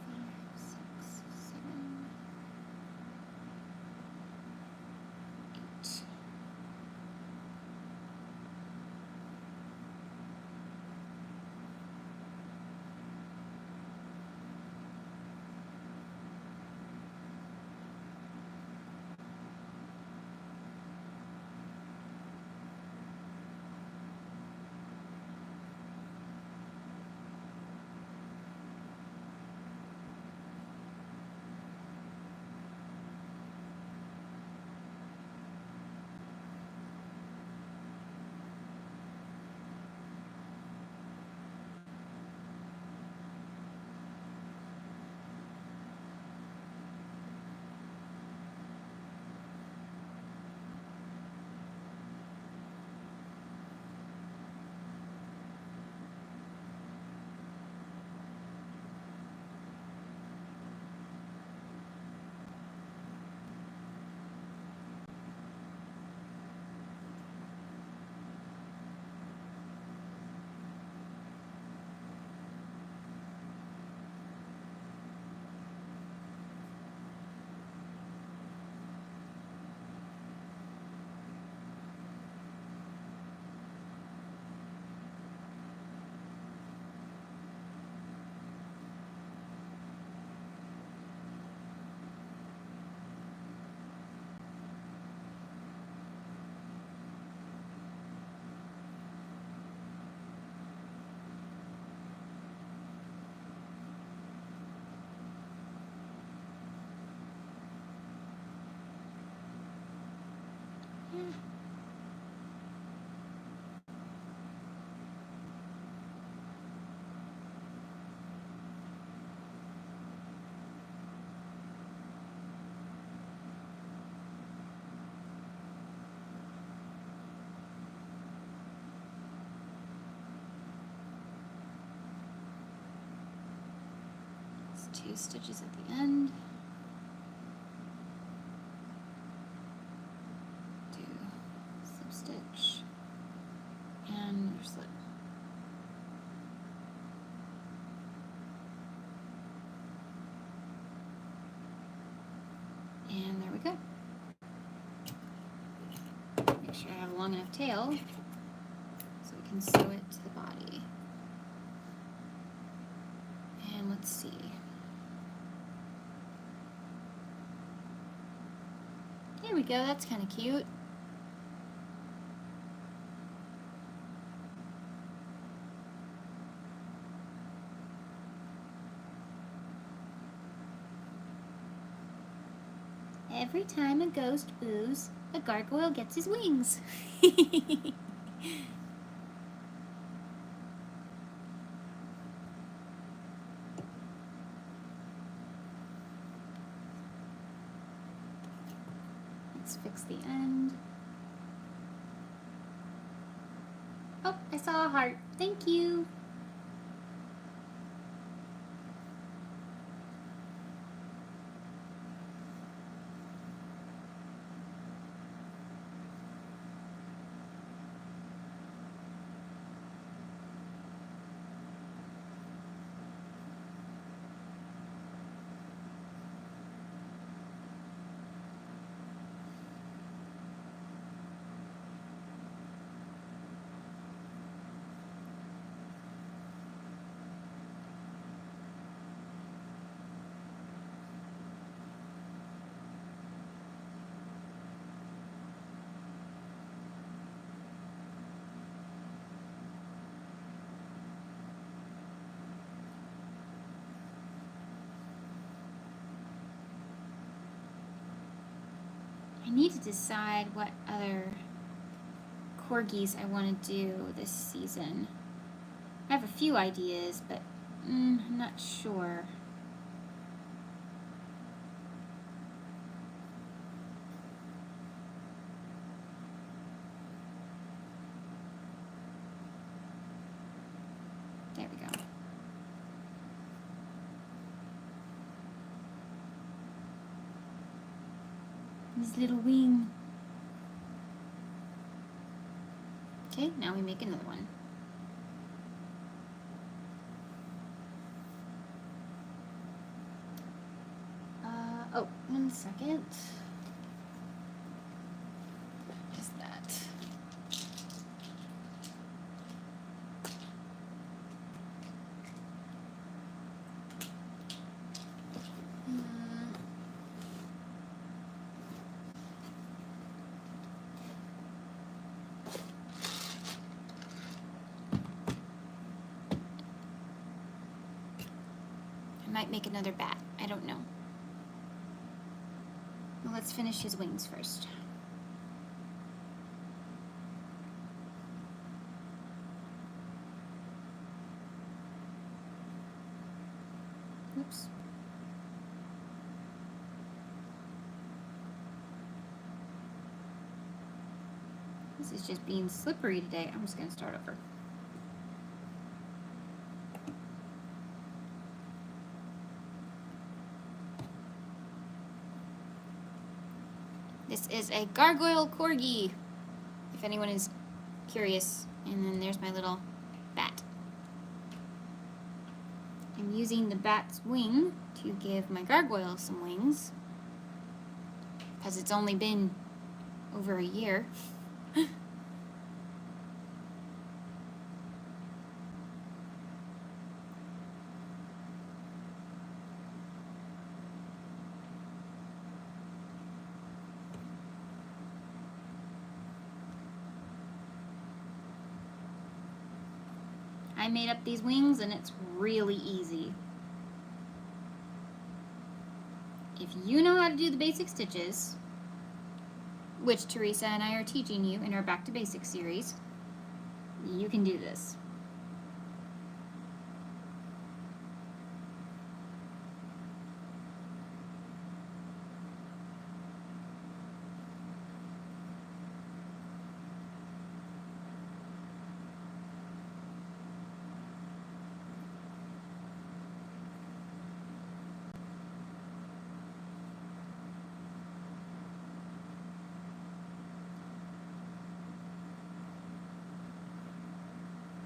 5, 6, 7, 8. It's 2 stitches at the end. Do slip stitch and another slip. And there we go. Make sure I have a long enough tail so we can sew it to the body. And let's see. There we go, that's kind of cute. Every time a ghost boos, a gargoyle gets his wings. Let's fix the end. Oh, I saw a heart. Thank you. I need to decide what other corgis I want to do this season. I have a few ideas, but I'm not sure. His little wing. Okay, now we make another one. Oh, 1 second. Just that. I might make another bat. I don't know. Well, let's finish his wings first. Oops. This is just being slippery today. I'm just going to start over. This is a Gargoyle Corgi, if anyone is curious. And then there's my little bat. I'm using the bat's wing to give my Gargoyle some wings, because it's only been over a year. I made up these wings and it's really easy. If you know how to do the basic stitches, which Teresa and I are teaching you in our Back to Basics series, you can do this.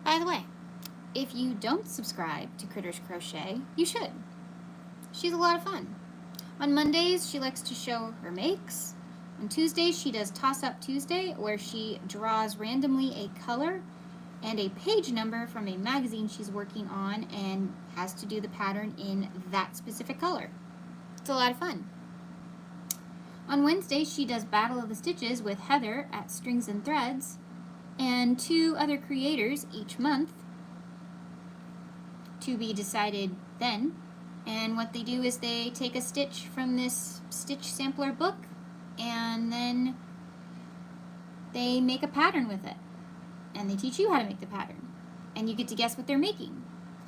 By the way, if you don't subscribe to Critters Crochet, you should. She's a lot of fun. On Mondays, she likes to show her makes. On Tuesdays, she does Toss Up Tuesday, where she draws randomly a color and a page number from a magazine she's working on and has to do the pattern in that specific color. It's a lot of fun. On Wednesdays, she does Battle of the Stitches with Heather at Strings and Threads, and 2 other creators each month, to be decided then. And what they do is they take a stitch from this stitch sampler book and then they make a pattern with it. And they teach you how to make the pattern. And you get to guess what they're making.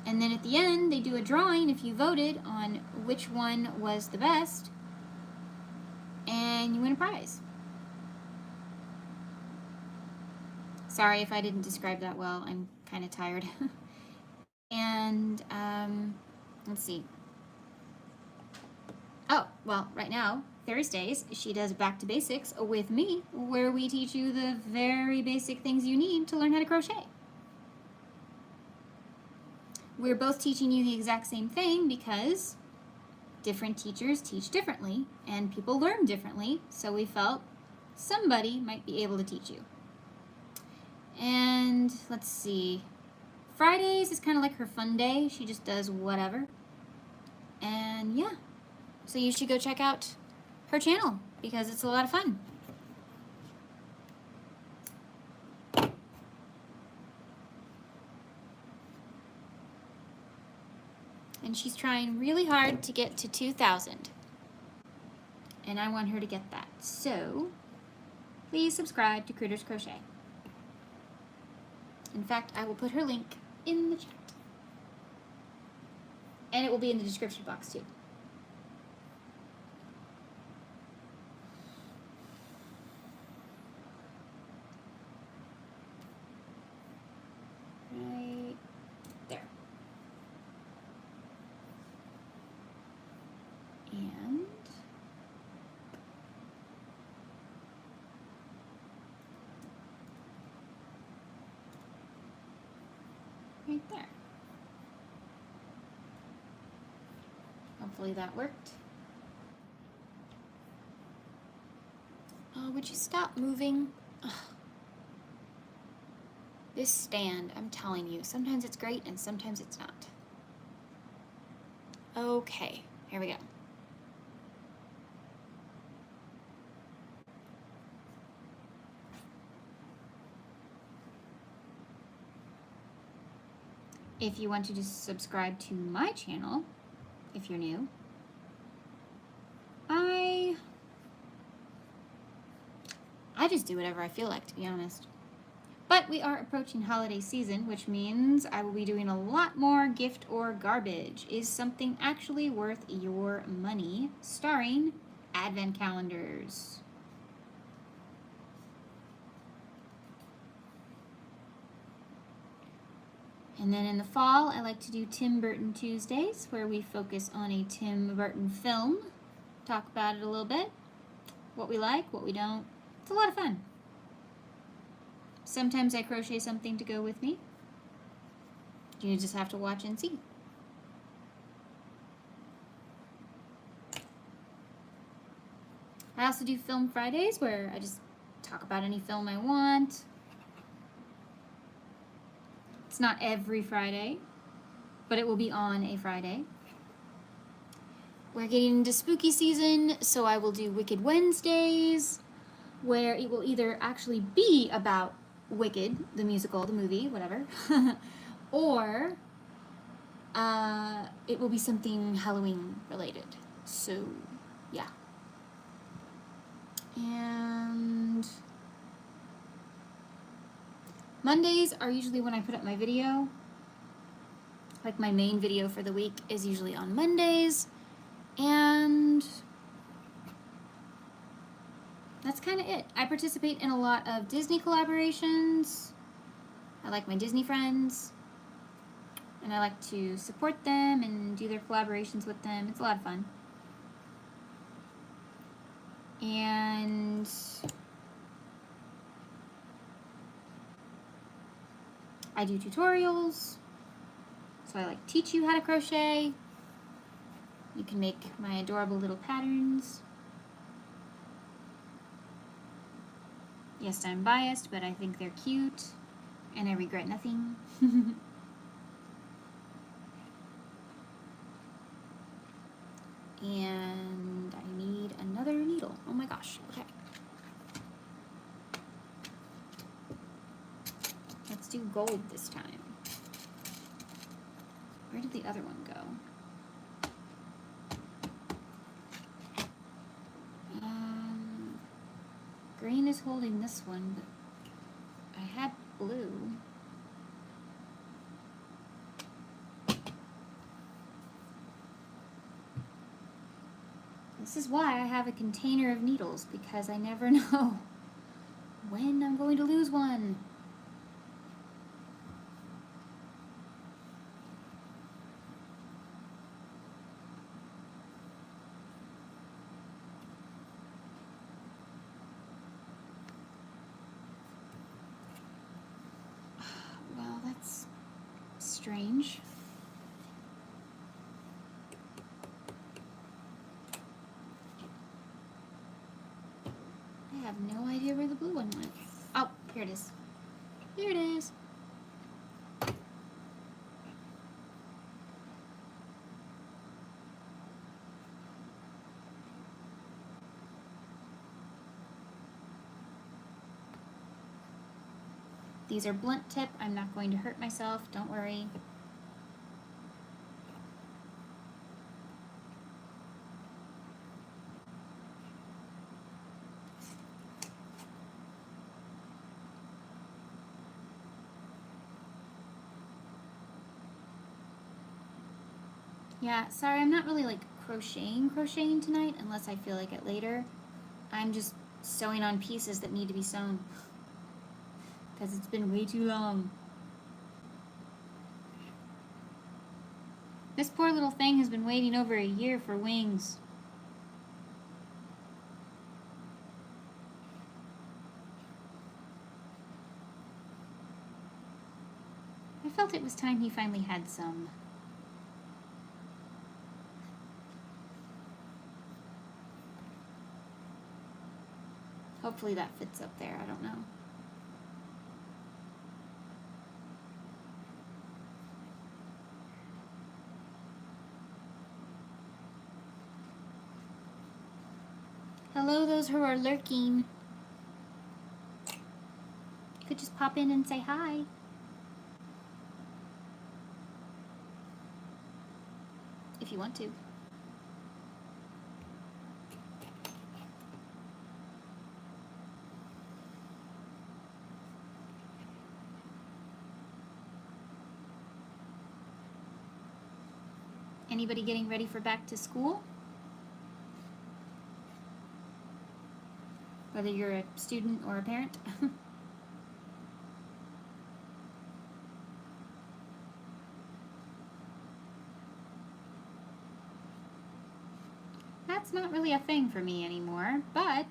And then at the end they do a drawing if you voted on which one was the best, and you win a prize. Sorry if I didn't describe that well, I'm kind of tired. And let's see. Oh, well, right now, Thursdays, she does Back to Basics with me, where we teach you the very basic things you need to learn how to crochet. We're both teaching you the exact same thing because different teachers teach differently and people learn differently, so we felt somebody might be able to teach you. And let's see, Fridays is kind of like her fun day. She just does whatever. And yeah, so you should go check out her channel because it's a lot of fun. And she's trying really hard to get to 2,000. And I want her to get that. So please subscribe to Critters Crochet. In fact, I will put her link in the chat. And it will be in the description box too. Right there. And right there. Hopefully that worked. Oh, would you stop moving? Ugh. This stand, I'm telling you, sometimes it's great and sometimes it's not. Okay, here we go. If you want to just subscribe to my channel, if you're new, I just do whatever I feel like, to be honest. But we are approaching holiday season, which means I will be doing a lot more gift or garbage. Is something actually worth your money? Starring advent calendars. And then in the fall, I like to do Tim Burton Tuesdays, where we focus on a Tim Burton film, talk about it a little bit, what we like, what we don't. It's a lot of fun. Sometimes I crochet something to go with me. You just have to watch and see. I also do Film Fridays, where I just talk about any film I want. It's not every Friday, but it will be on a Friday. We're getting into spooky season, so I will do Wicked Wednesdays, where it will either actually be about Wicked, the musical, the movie, whatever, or it will be something Halloween related. So, yeah. And Mondays are usually when I put up my video. Like my main video for the week is usually on Mondays. And that's kind of it. I participate in a lot of Disney collaborations. I like my Disney friends. And I like to support them and do their collaborations with them. It's a lot of fun. And I do tutorials. So I like teach you how to crochet. You can make my adorable little patterns. Yes, I'm biased, but I think they're cute, and I regret nothing. And I need another needle. Oh my gosh, okay. Let's do gold this time. Where did the other one go? Green is holding this one, but I had blue. This is why I have a container of needles, because I never know when I'm going to lose one. Well, that's strange. I have no idea where the blue one went. Oh, here it is. Here it is. These are blunt tip. I'm not going to hurt myself. Don't worry. Yeah, sorry, I'm not really like crocheting tonight unless I feel like it later. I'm just sewing on pieces that need to be sewn because it's been way too long. This poor little thing has been waiting over a year for wings. I felt it was time he finally had some. Hopefully that fits up there, I don't know. Hello, those who are lurking. You could just pop in and say hi. If you want to. Anybody getting ready for back to school? Whether you're a student or a parent. That's not really a thing for me anymore, but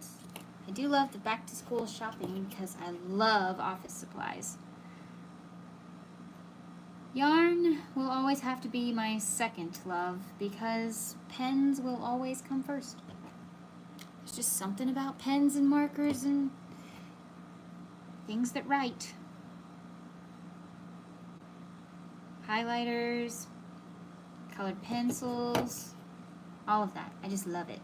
I do love the back to school shopping because I love office supplies. Yarn will always have to be my second love because pens will always come first. There's just something about pens and markers and things that write. Highlighters, colored pencils, all of that. I just love it.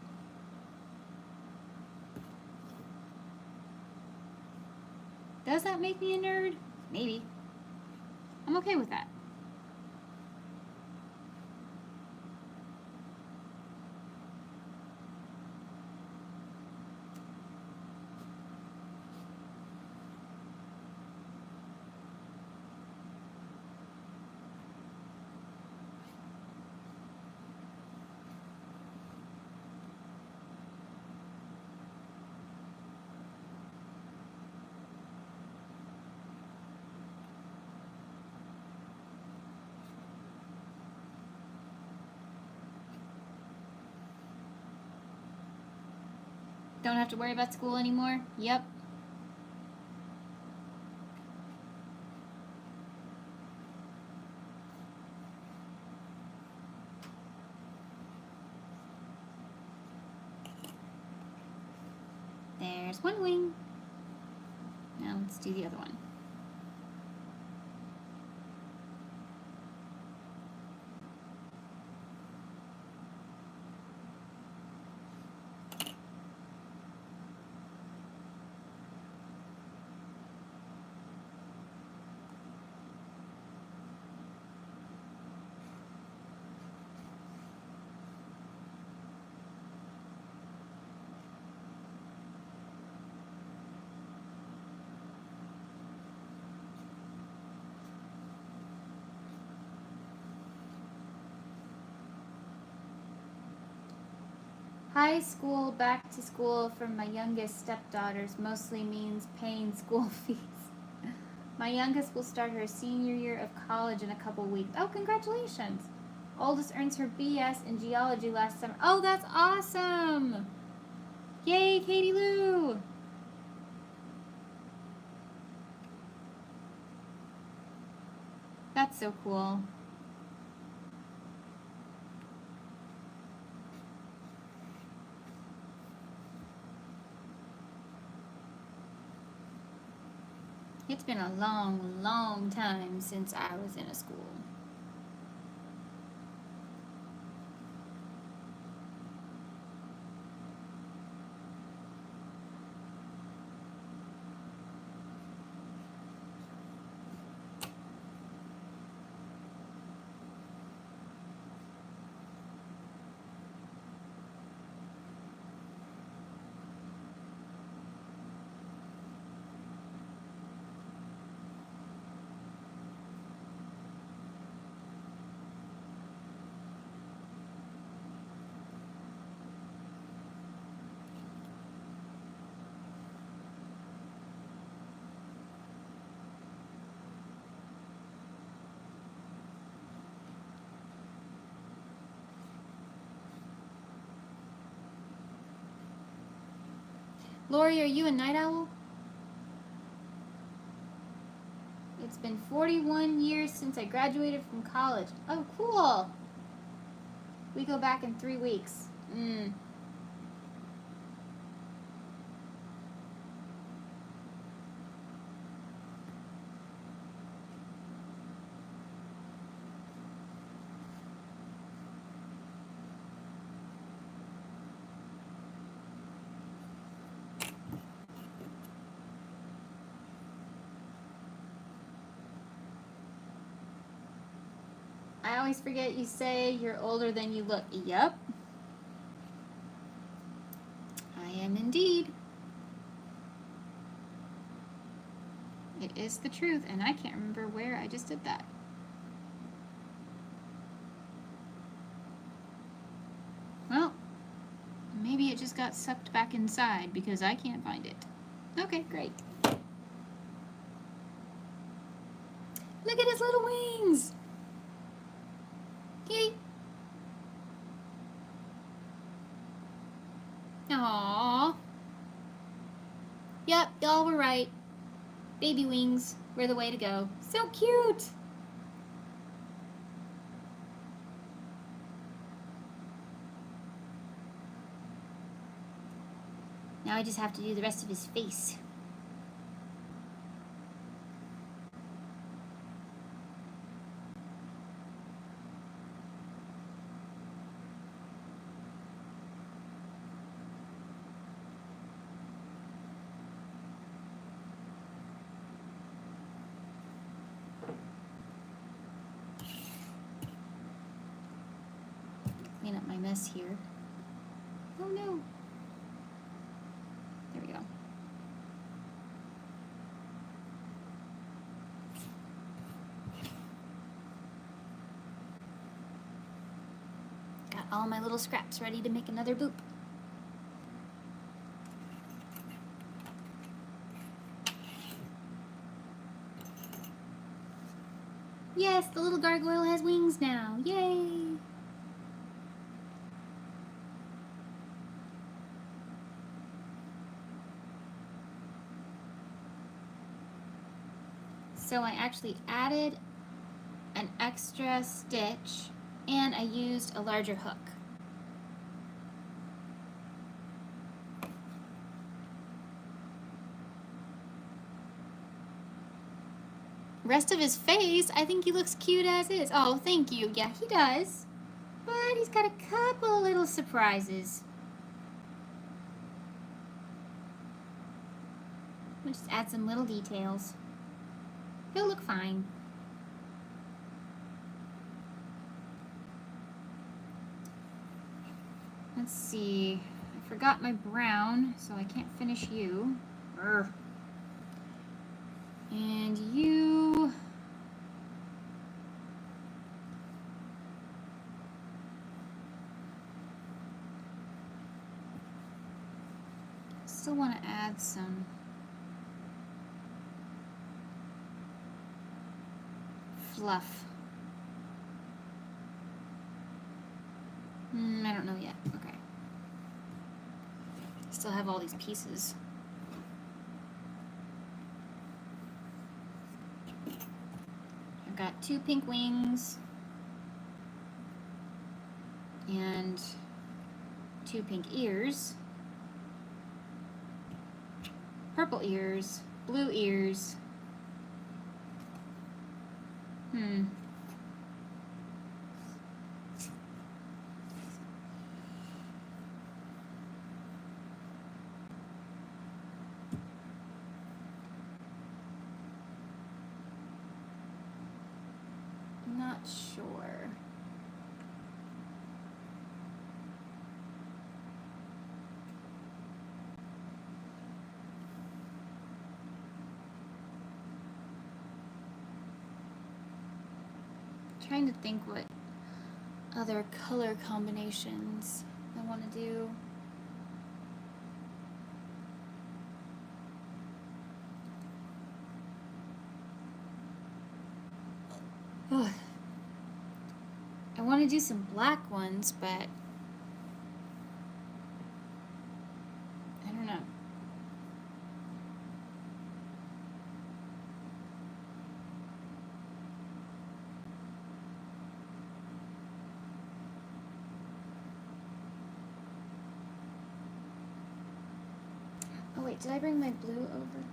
Does that make me a nerd? Maybe. I'm okay with that. Don't have to worry about school anymore? Yep. There's one wing. Now let's do the other one. High school, back to school for my youngest stepdaughters mostly means paying school fees. My youngest will start her senior year of college in a couple weeks. Oh, congratulations. Oldest earns her BS in geology last summer. Oh, that's awesome. Yay, Katie Lou. That's so cool. It's been a long, long time since I was in a school. Lori, are you a night owl? It's been 41 years since I graduated from college. Oh, cool. We go back in 3 weeks. I always forget you say you're older than you look. Yep. I am indeed. It is the truth, and I can't remember where I just did that. Well, maybe it just got sucked back inside because I can't find it. Okay, great. Look at his little wings. Yay. Aww. Yep, y'all were right. Baby wings were the way to go. So cute. Now I just have to do the rest of his face. Clean up my mess here. Oh no. There we go. Got all my little scraps ready to make another boop. Yes, the little gargoyle has wings now. Yay! So I actually added an extra stitch and I used a larger hook. Rest of his face, I think he looks cute as is. Oh, thank you. Yeah, he does. But he's got a couple little surprises. We'll just add some little details. He'll look fine. Let's see. I forgot my brown, so I can't finish you. Urgh. And you... still want to add some fluff. I don't know yet. Okay. Still have all these pieces. I've got 2 pink wings and 2 pink ears, purple ears, blue ears. Not sure. Trying to think what other color combinations I want to do. Ugh. I want to do some black ones, but I don't know. did I bring my blue over?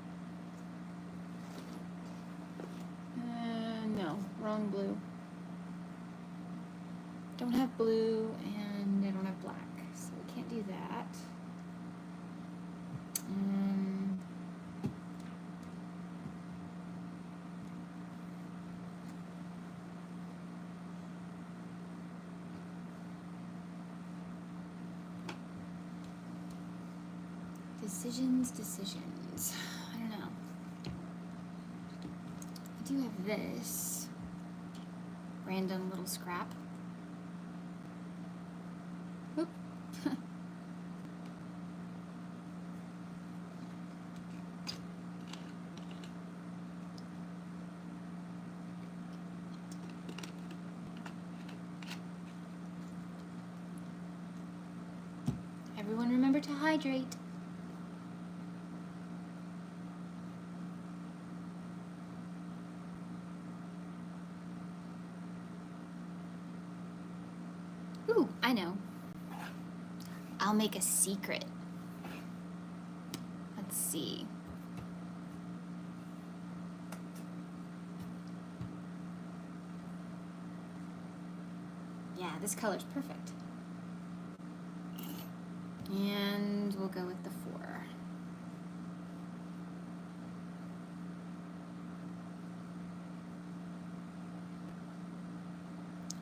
No, wrong blue. Don't have blue and I don't have black, so we can't do that. Decisions. I don't know. I do have this random little scrap. Whoop. Everyone remember to hydrate. Ooh, I know. I'll make a secret. Let's see. Yeah, this color's perfect. And we'll go with the 4.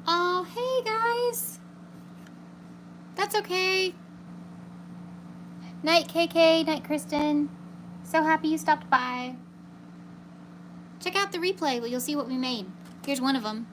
Oh, hey guys. That's okay. Night KK, night Kristen. So happy you stopped by. Check out the replay, you'll see what we made. Here's one of them.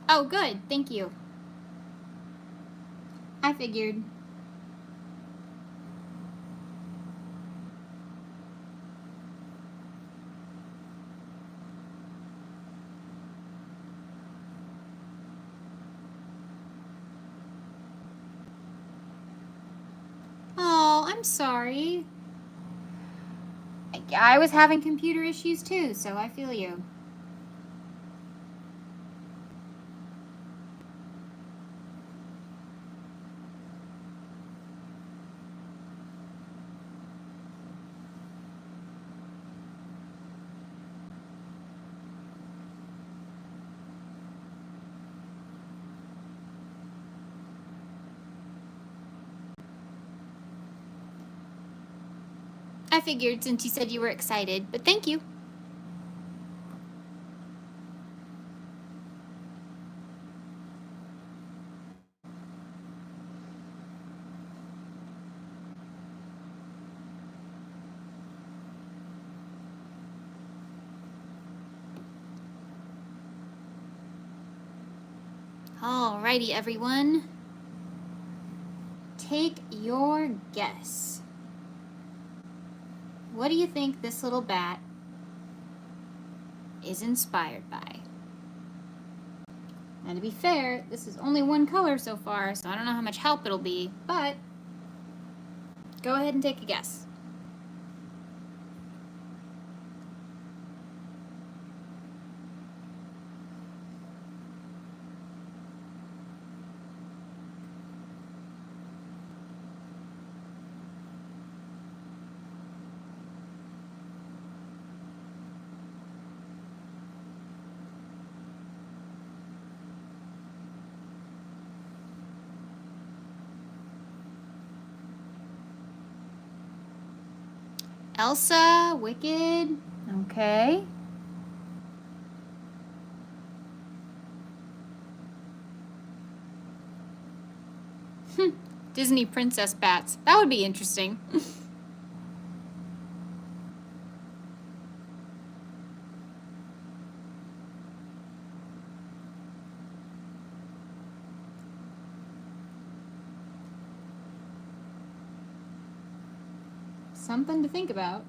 Oh, good. Thank you. I figured. Oh, I'm sorry. I was having computer issues too, so I feel you. I figured since you said you were excited, but thank you. Alrighty, everyone. Take your guess. What do you think this little bat is inspired by? And to be fair, this is only one color so far, so I don't know how much help it'll be, but go ahead and take a guess. Elsa, Wicked, okay. Disney princess bats. That would be interesting. Something to think about.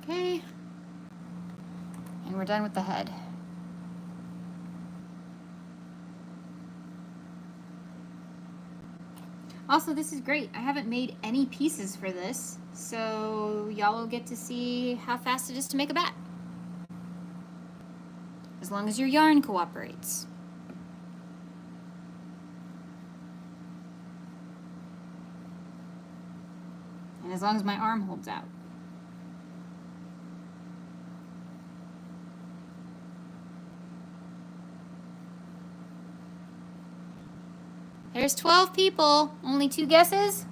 Okay. we're done with the head. Also, this is great. I haven't made any pieces for this, so y'all will get to see how fast it is to make a bat. As long as your yarn cooperates. And as long as my arm holds out. There's 12 people, only 2 guesses.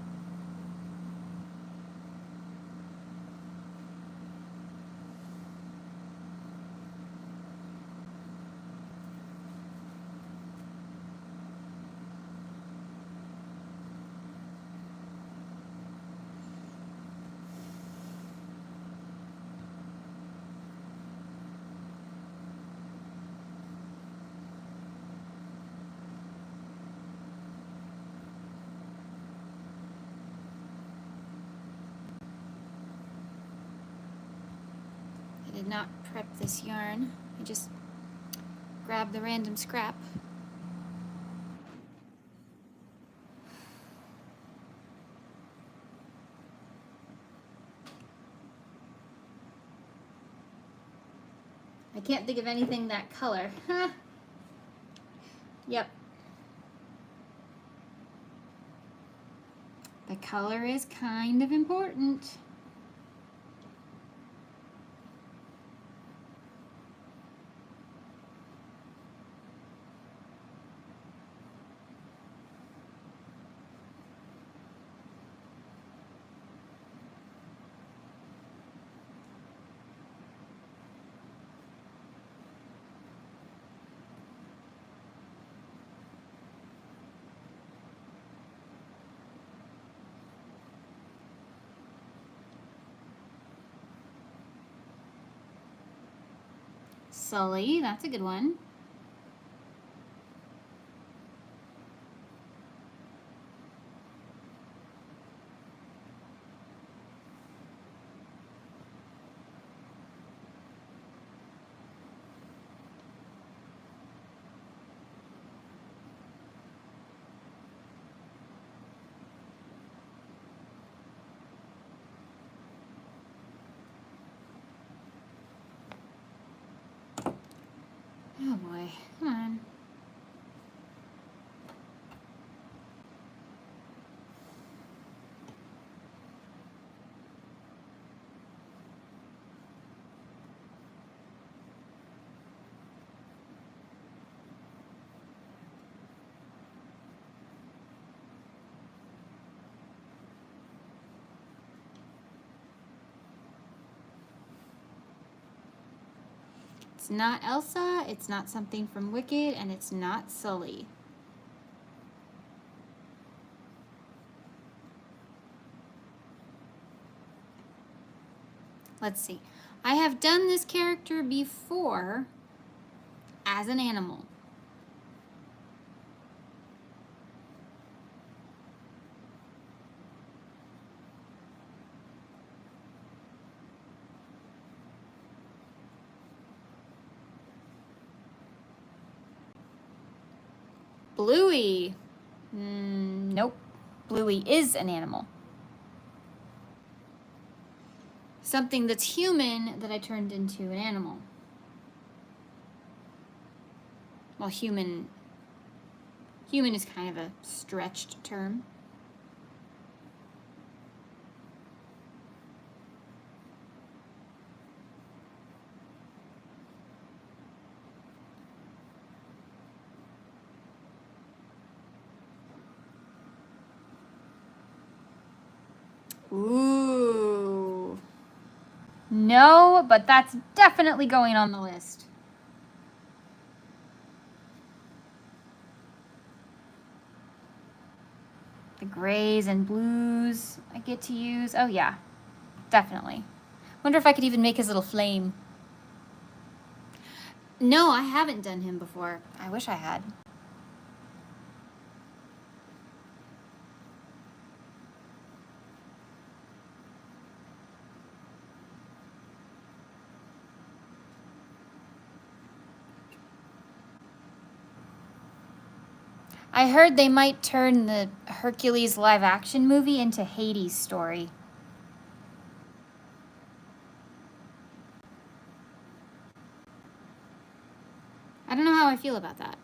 I did not prep this yarn. I just grabbed the random scrap. I can't think of anything that color. Huh. Yep. The color is kind of important. Sully, that's a good one. Oh boy, come on. It's not Elsa, it's not something from Wicked, and it's not Sully. Let's see. I have done this character before as an animal. Bluey. Nope. Bluey is an animal. Something that's human that I turned into an animal. Well, human is kind of a stretched term. Ooh. No, but that's definitely going on the list. The grays and blues I get to use. Oh yeah, definitely. Wonder if I could even make his little flame. No, I haven't done him before. I wish I had. I heard they might turn the Hercules live action movie into Hades' story. I don't know how I feel about that.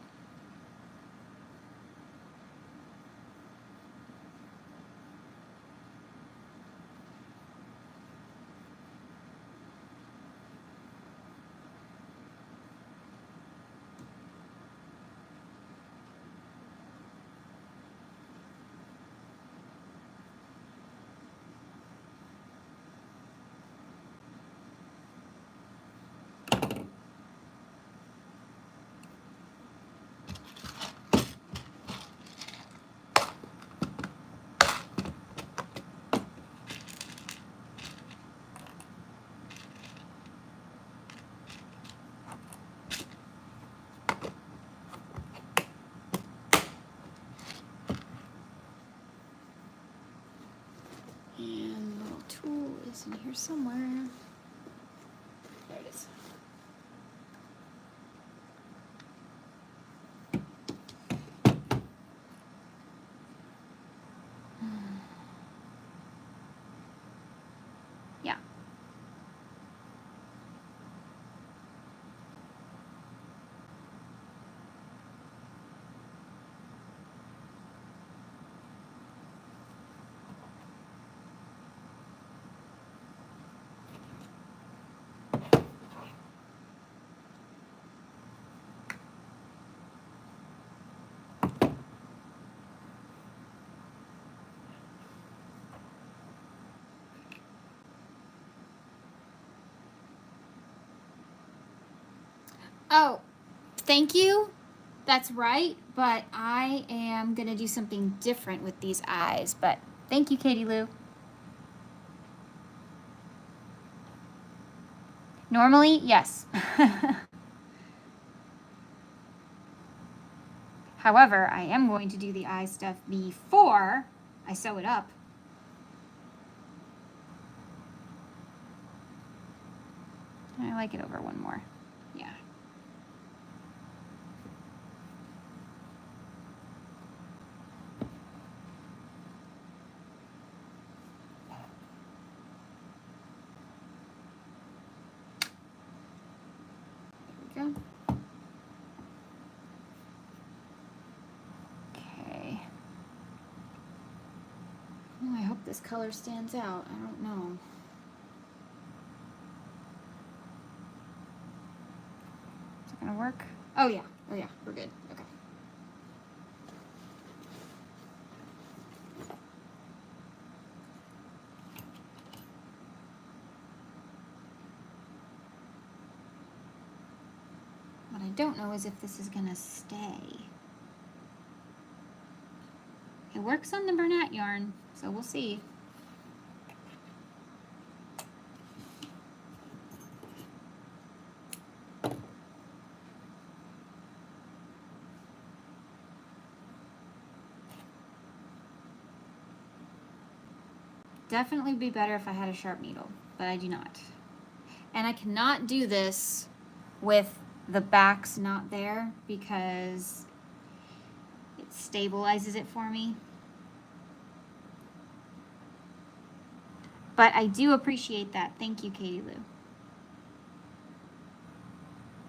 And the little tool is in here somewhere. There it is. Yeah. Oh, thank you. That's right, but I am gonna do something different with these eyes, but thank you, Katie Lou. Normally, yes. However, I am going to do the eye stuff before I sew it up. I like it over one more. Yeah. There we go. Okay. Oh, I hope this color stands out. I don't know. Is it gonna work? Oh yeah. Oh yeah. We're good. Okay. What I don't know is if this is gonna stay. It works on the Bernat yarn, so we'll see. Definitely be better if I had a sharp needle, but I do not. And I cannot do this with the backs not there because it stabilizes it for me. But I do appreciate that. Thank you, Katie Lou.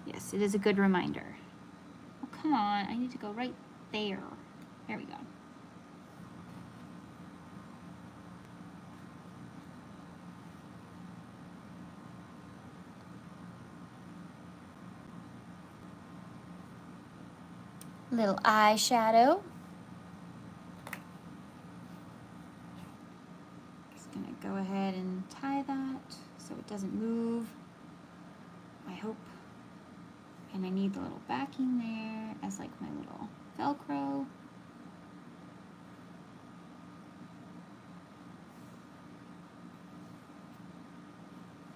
Yes, it is a good reminder. Oh, come on. I need to go right there. There we go. Little eyeshadow. Just gonna go ahead and tie that so it doesn't move, I hope. And I need the little backing there as like my little Velcro.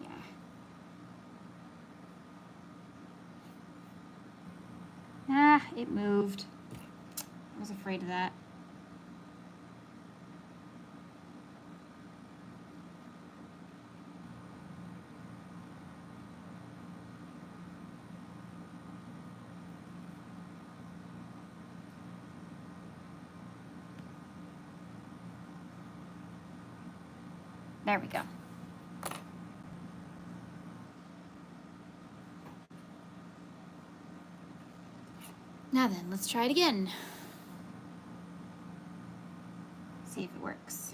Yeah. Ah, it moved. I was afraid of that. There we go. Now then, let's try it again. See if it works.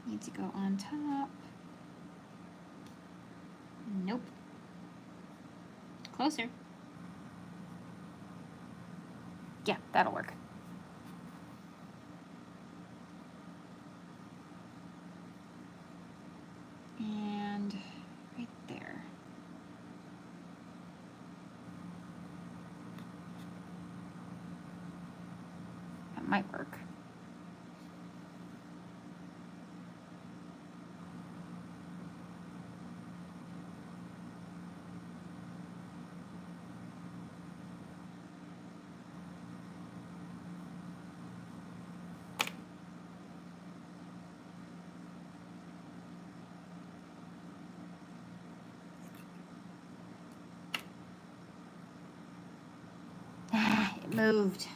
Need to go on top. Nope. Closer. Yeah, that'll work. And right there. That might work. It moved.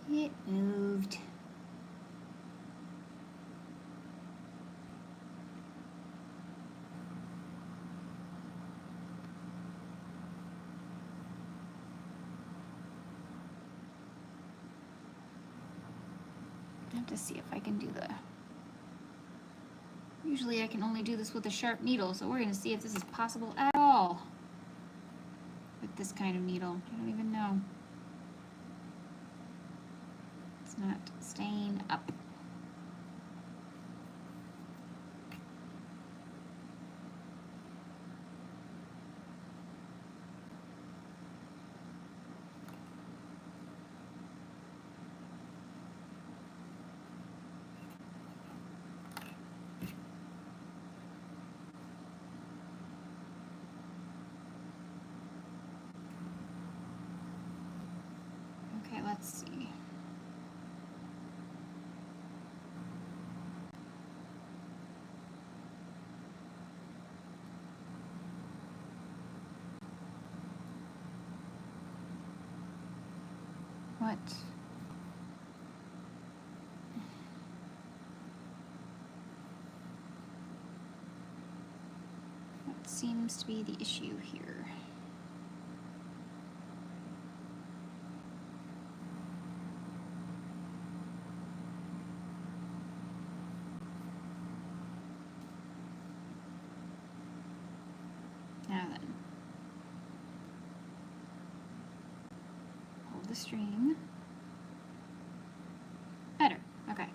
It moved. I have to see if I can do the... Usually I can only do this with a sharp needle, so we're going to see if this is possible at all with this kind of needle. I don't even know. It's not staying up. Okay, let's see. What? What seems to be the issue here? Now then, hold the string. Better, okay.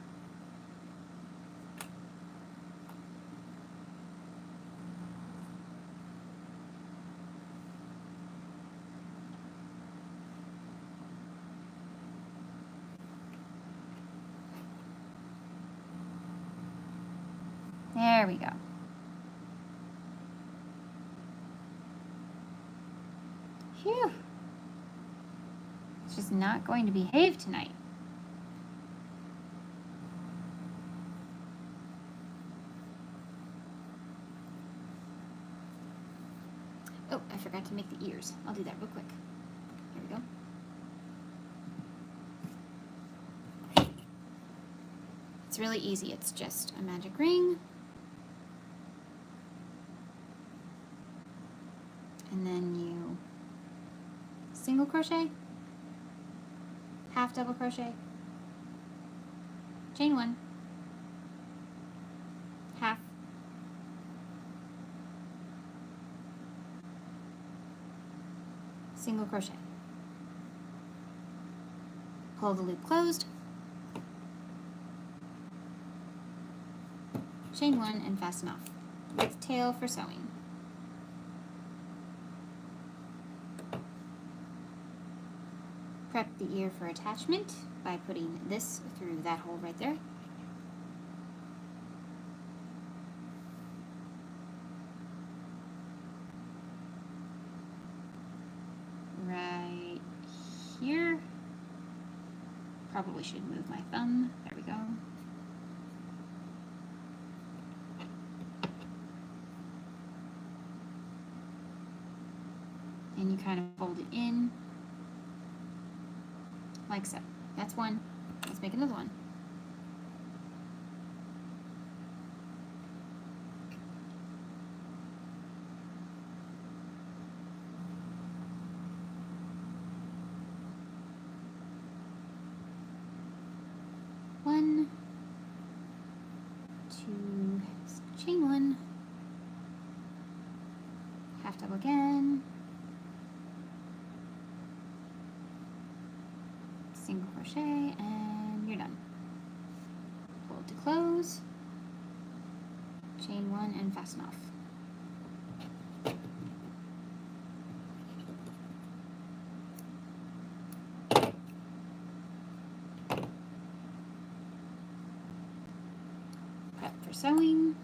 There we go. Phew. It's just not going to behave tonight. Oh, I forgot to make the ears. I'll do that real quick. There we go. It's really easy. It's just a magic ring. And then you single crochet, half double crochet, chain one, half, single crochet, pull the loop closed, chain one and fasten off with tail for sewing. Prep the ear for attachment by putting this through that hole right there. Right here. Probably should move my thumb. There we go. and you kind of fold it in like so. That's one. Let's make another one. One, two, chain one, half double again, single crochet, and you're done. Pull it to close, chain one, and fasten off. Prep for sewing.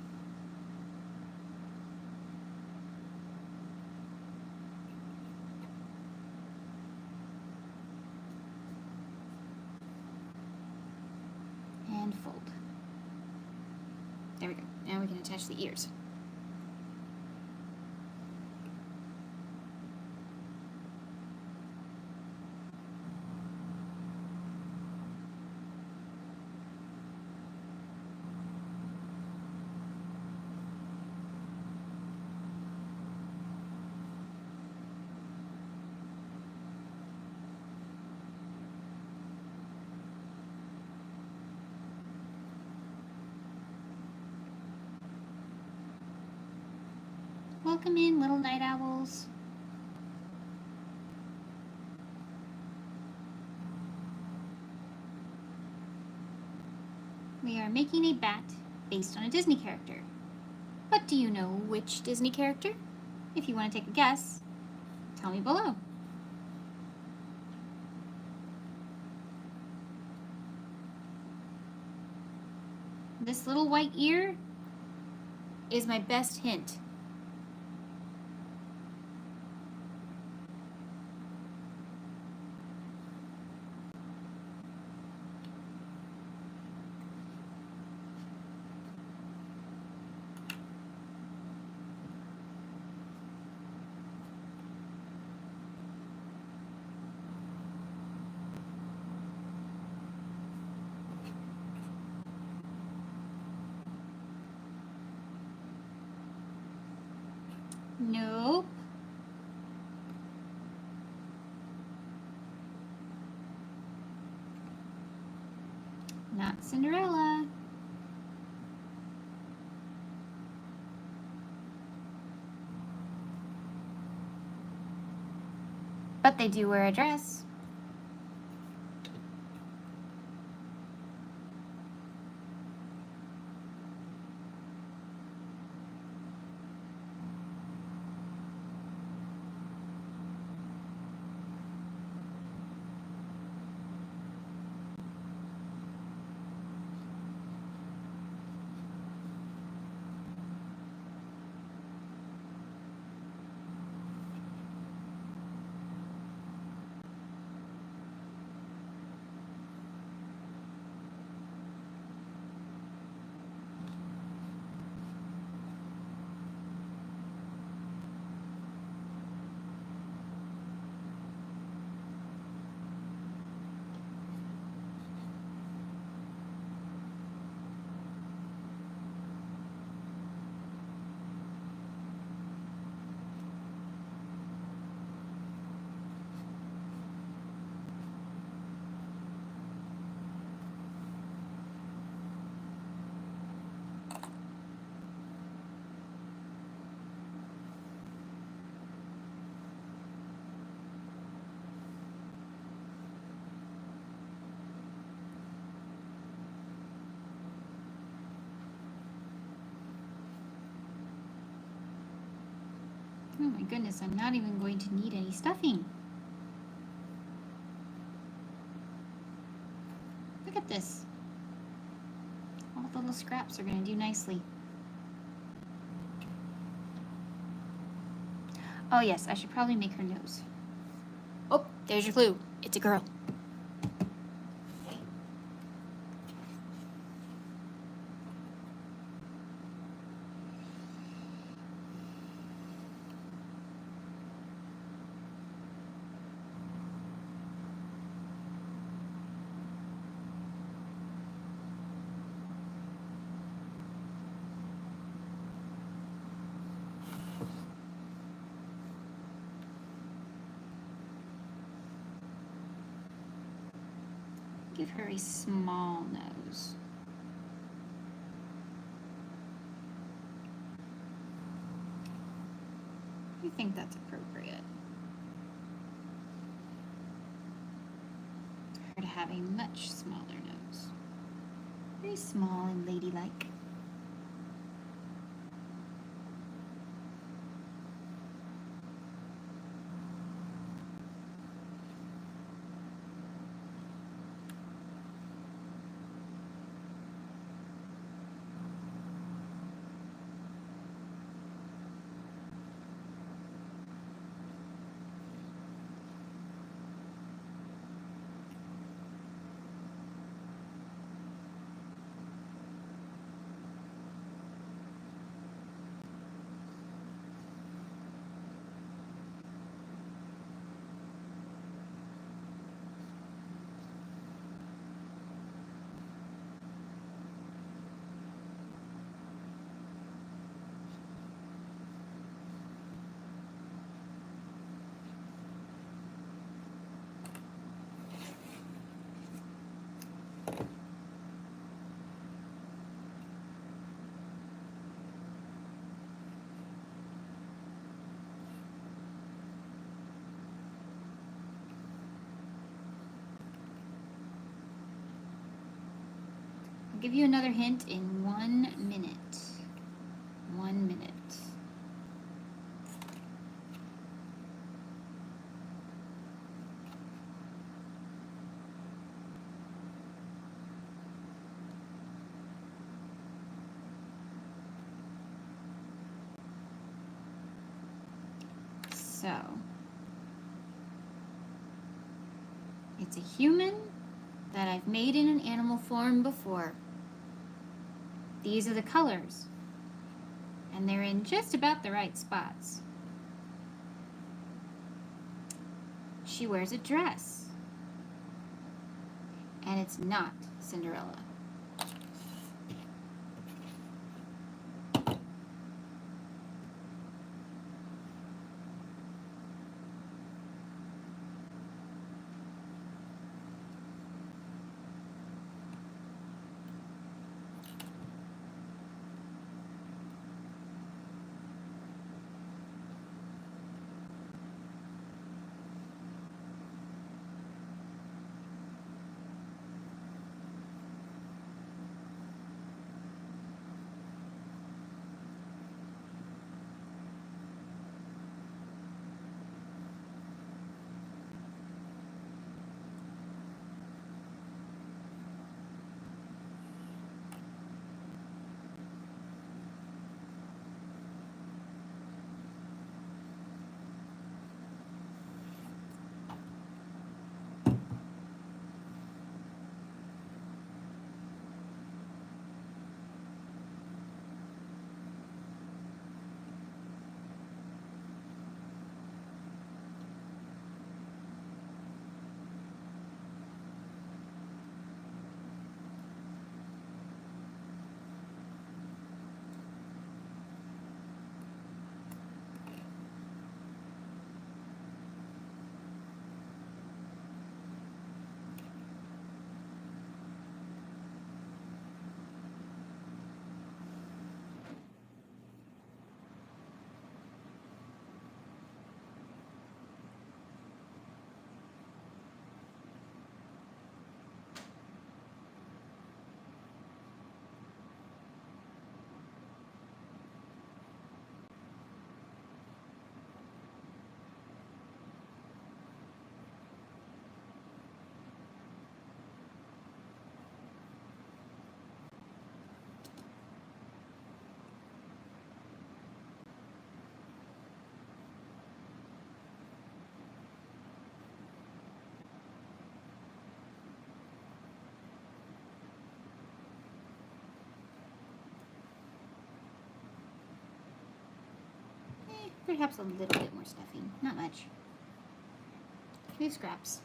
And fold. There we go. Now we can attach the ears. Welcome in, little night owls. We are making a bat based on a Disney character. But do you know which Disney character? If you want to take a guess, tell me below. This little white ear is my best hint. Nope. Not Cinderella. But they do wear a dress. Oh my goodness, I'm not even going to need any stuffing. Look at this. All the little scraps are going to do nicely. Oh yes, I should probably make her nose. Oh, there's your clue. It's a girl. Give her a small nose. I think that's appropriate. Her to have a much smaller nose. Very small and ladylike. I'll give you another hint in 1 minute. 1 minute. So, it's a human that I've made in an animal form before. These are the colors, and they're in just about the right spots. She wears a dress, and it's not Cinderella. Perhaps a little bit more stuffing, not much. Few scraps.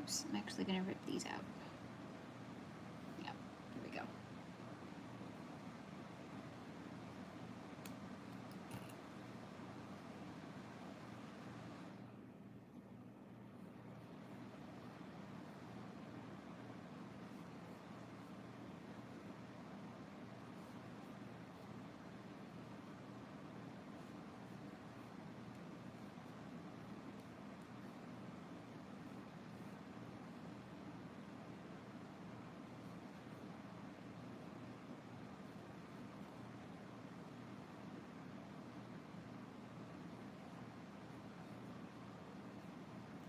Oops, I'm actually going to rip these out. Yep, there we go.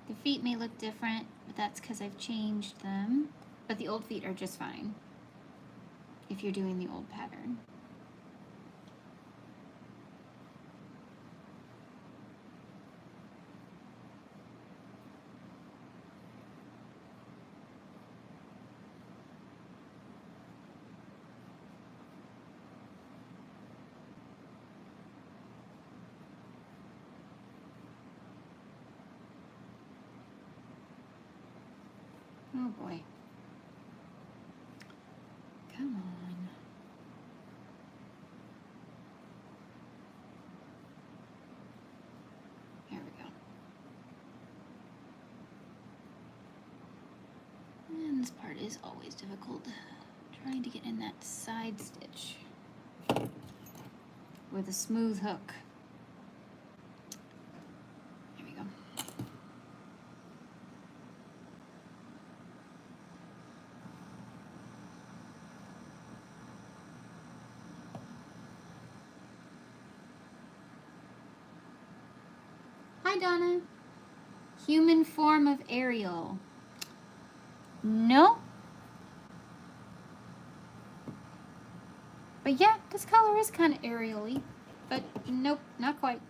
The feet may look different, but that's because I've changed them. But the old feet are just fine if you're doing the old pattern. Oh boy. Come on. There we go. And this part is always difficult. Trying to get in that side stitch with a smooth hook. There we go. Hi, Donna. Human form of Ariel. No. But yeah, this color is kind of Ariel-y. But nope, not quite.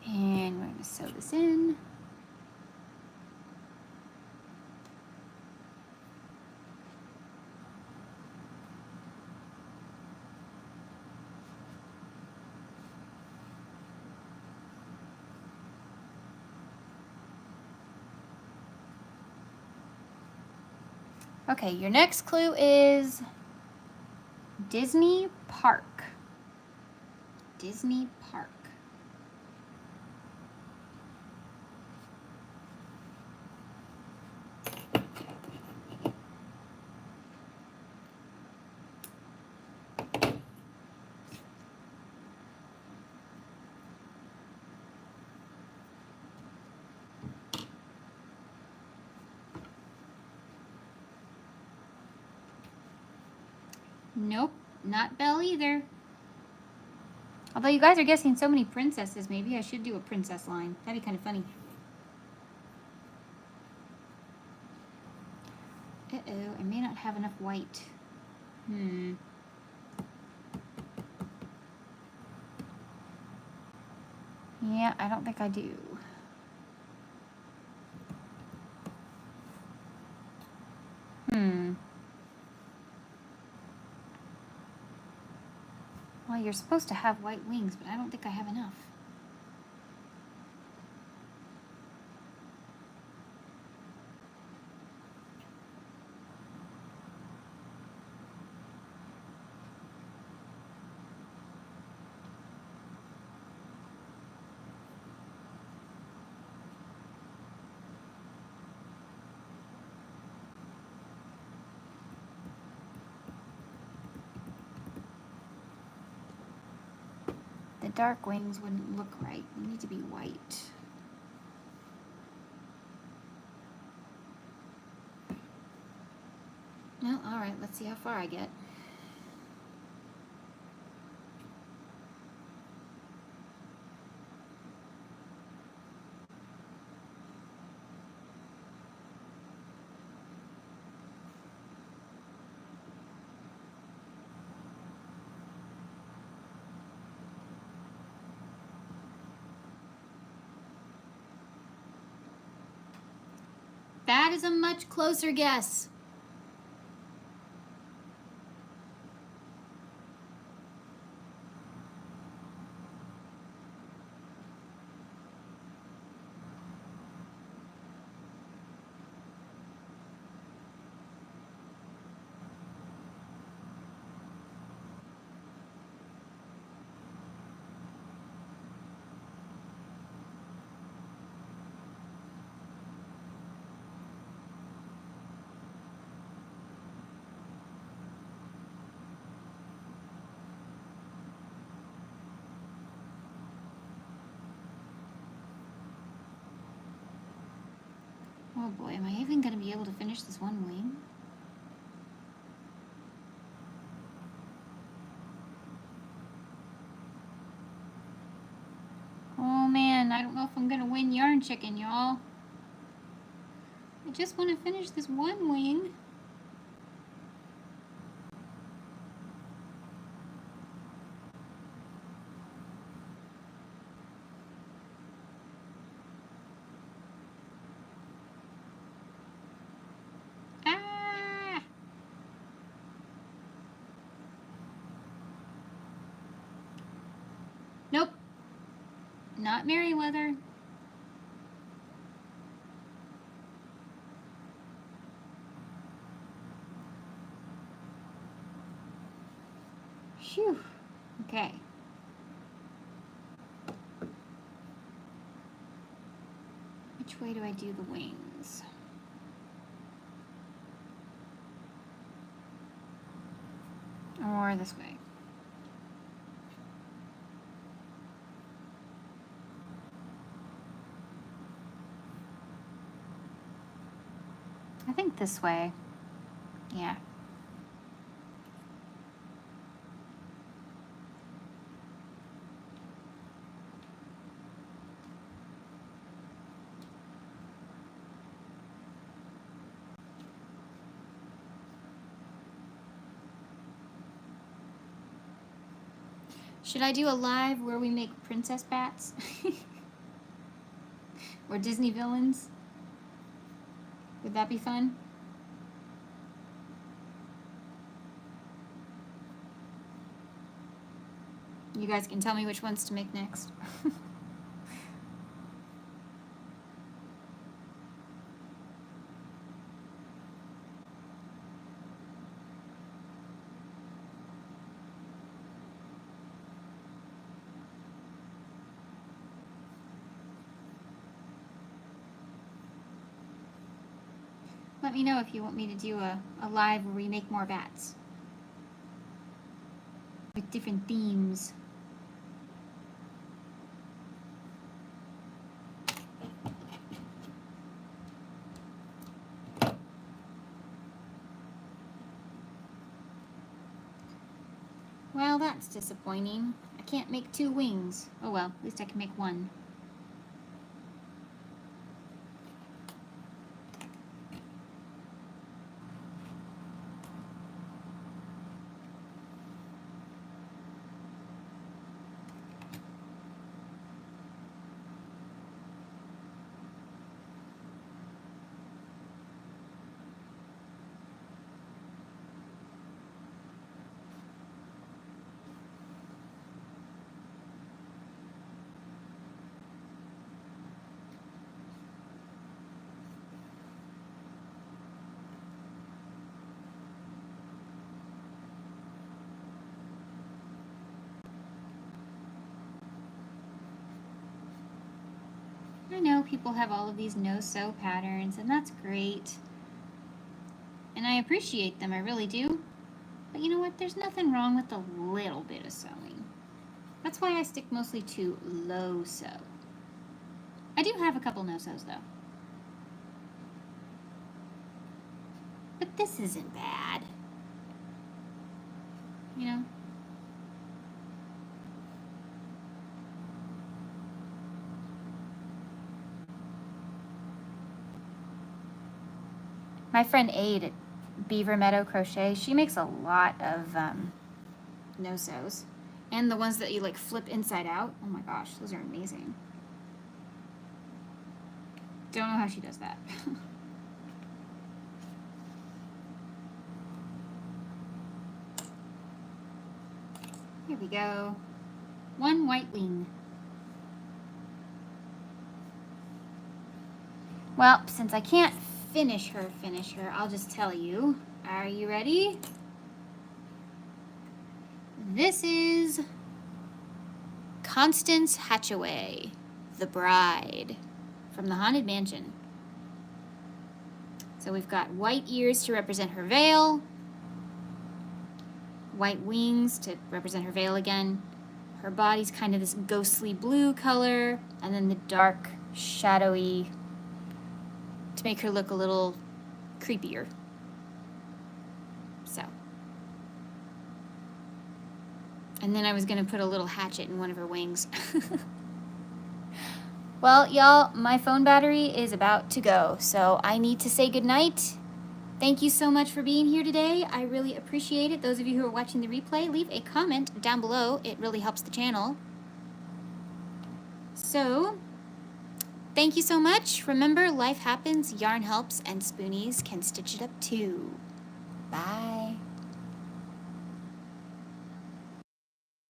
And we're going to sew this in. Okay, your next clue is Disney Park. Disney Park. Nope, not Belle either. Although you guys are guessing so many princesses, maybe I should do a princess line. That'd be kind of funny. Uh-oh, I may not have enough white. Yeah, I don't think I do. Well, you're supposed to have white wings, but I don't think I have enough. The dark wings wouldn't look right. They need to be white. No, all right, let's see how far I get. That is a much closer guess. Oh boy, am I even going to be able to finish this one wing? Oh man, I don't know if I'm going to win Yarn Chicken, y'all. I just want to finish this one wing. Ah! Nope. Not Merryweather. Phew. Okay. Which way do I do the wings? Or this way? I think this way. Yeah. Should I do a live where we make princess bats? Or Disney villains? Would that be fun? You guys can tell me which ones to make next. Let me know if you want me to do a live where we make more bats. With different themes. Well, that's disappointing. I can't make 2 wings. Oh well, at least I can make 1. I know people have all of these no-sew patterns, and that's great. And I appreciate them, I really do. But you know what? There's nothing wrong with a little bit of sewing. That's why I stick mostly to low sew. I do have a couple no-sews though. But this isn't bad. You know? My friend Aid at Beaver Meadow Crochet, she makes a lot of no-sews. And the ones that you like flip inside out. Oh my gosh, those are amazing. Don't know how she does that. Here we go. 1 white wing. Well, since I can't finish her, I'll just tell you. Are you ready? This is Constance Hatchaway, the bride, from the Haunted Mansion. So we've got white ears to represent her veil, white wings to represent her veil again. Her body's kind of this ghostly blue color, and then the dark, shadowy to make her look a little creepier. So. And then I was going to put a little hatchet in one of her wings. Well, y'all, my phone battery is about to go, so I need to say goodnight. Thank you so much for being here today. I really appreciate it. Those of you who are watching the replay, leave a comment down below. It really helps the channel. So, thank you so much. Remember, life happens, yarn helps, and spoonies can stitch it up too. Bye.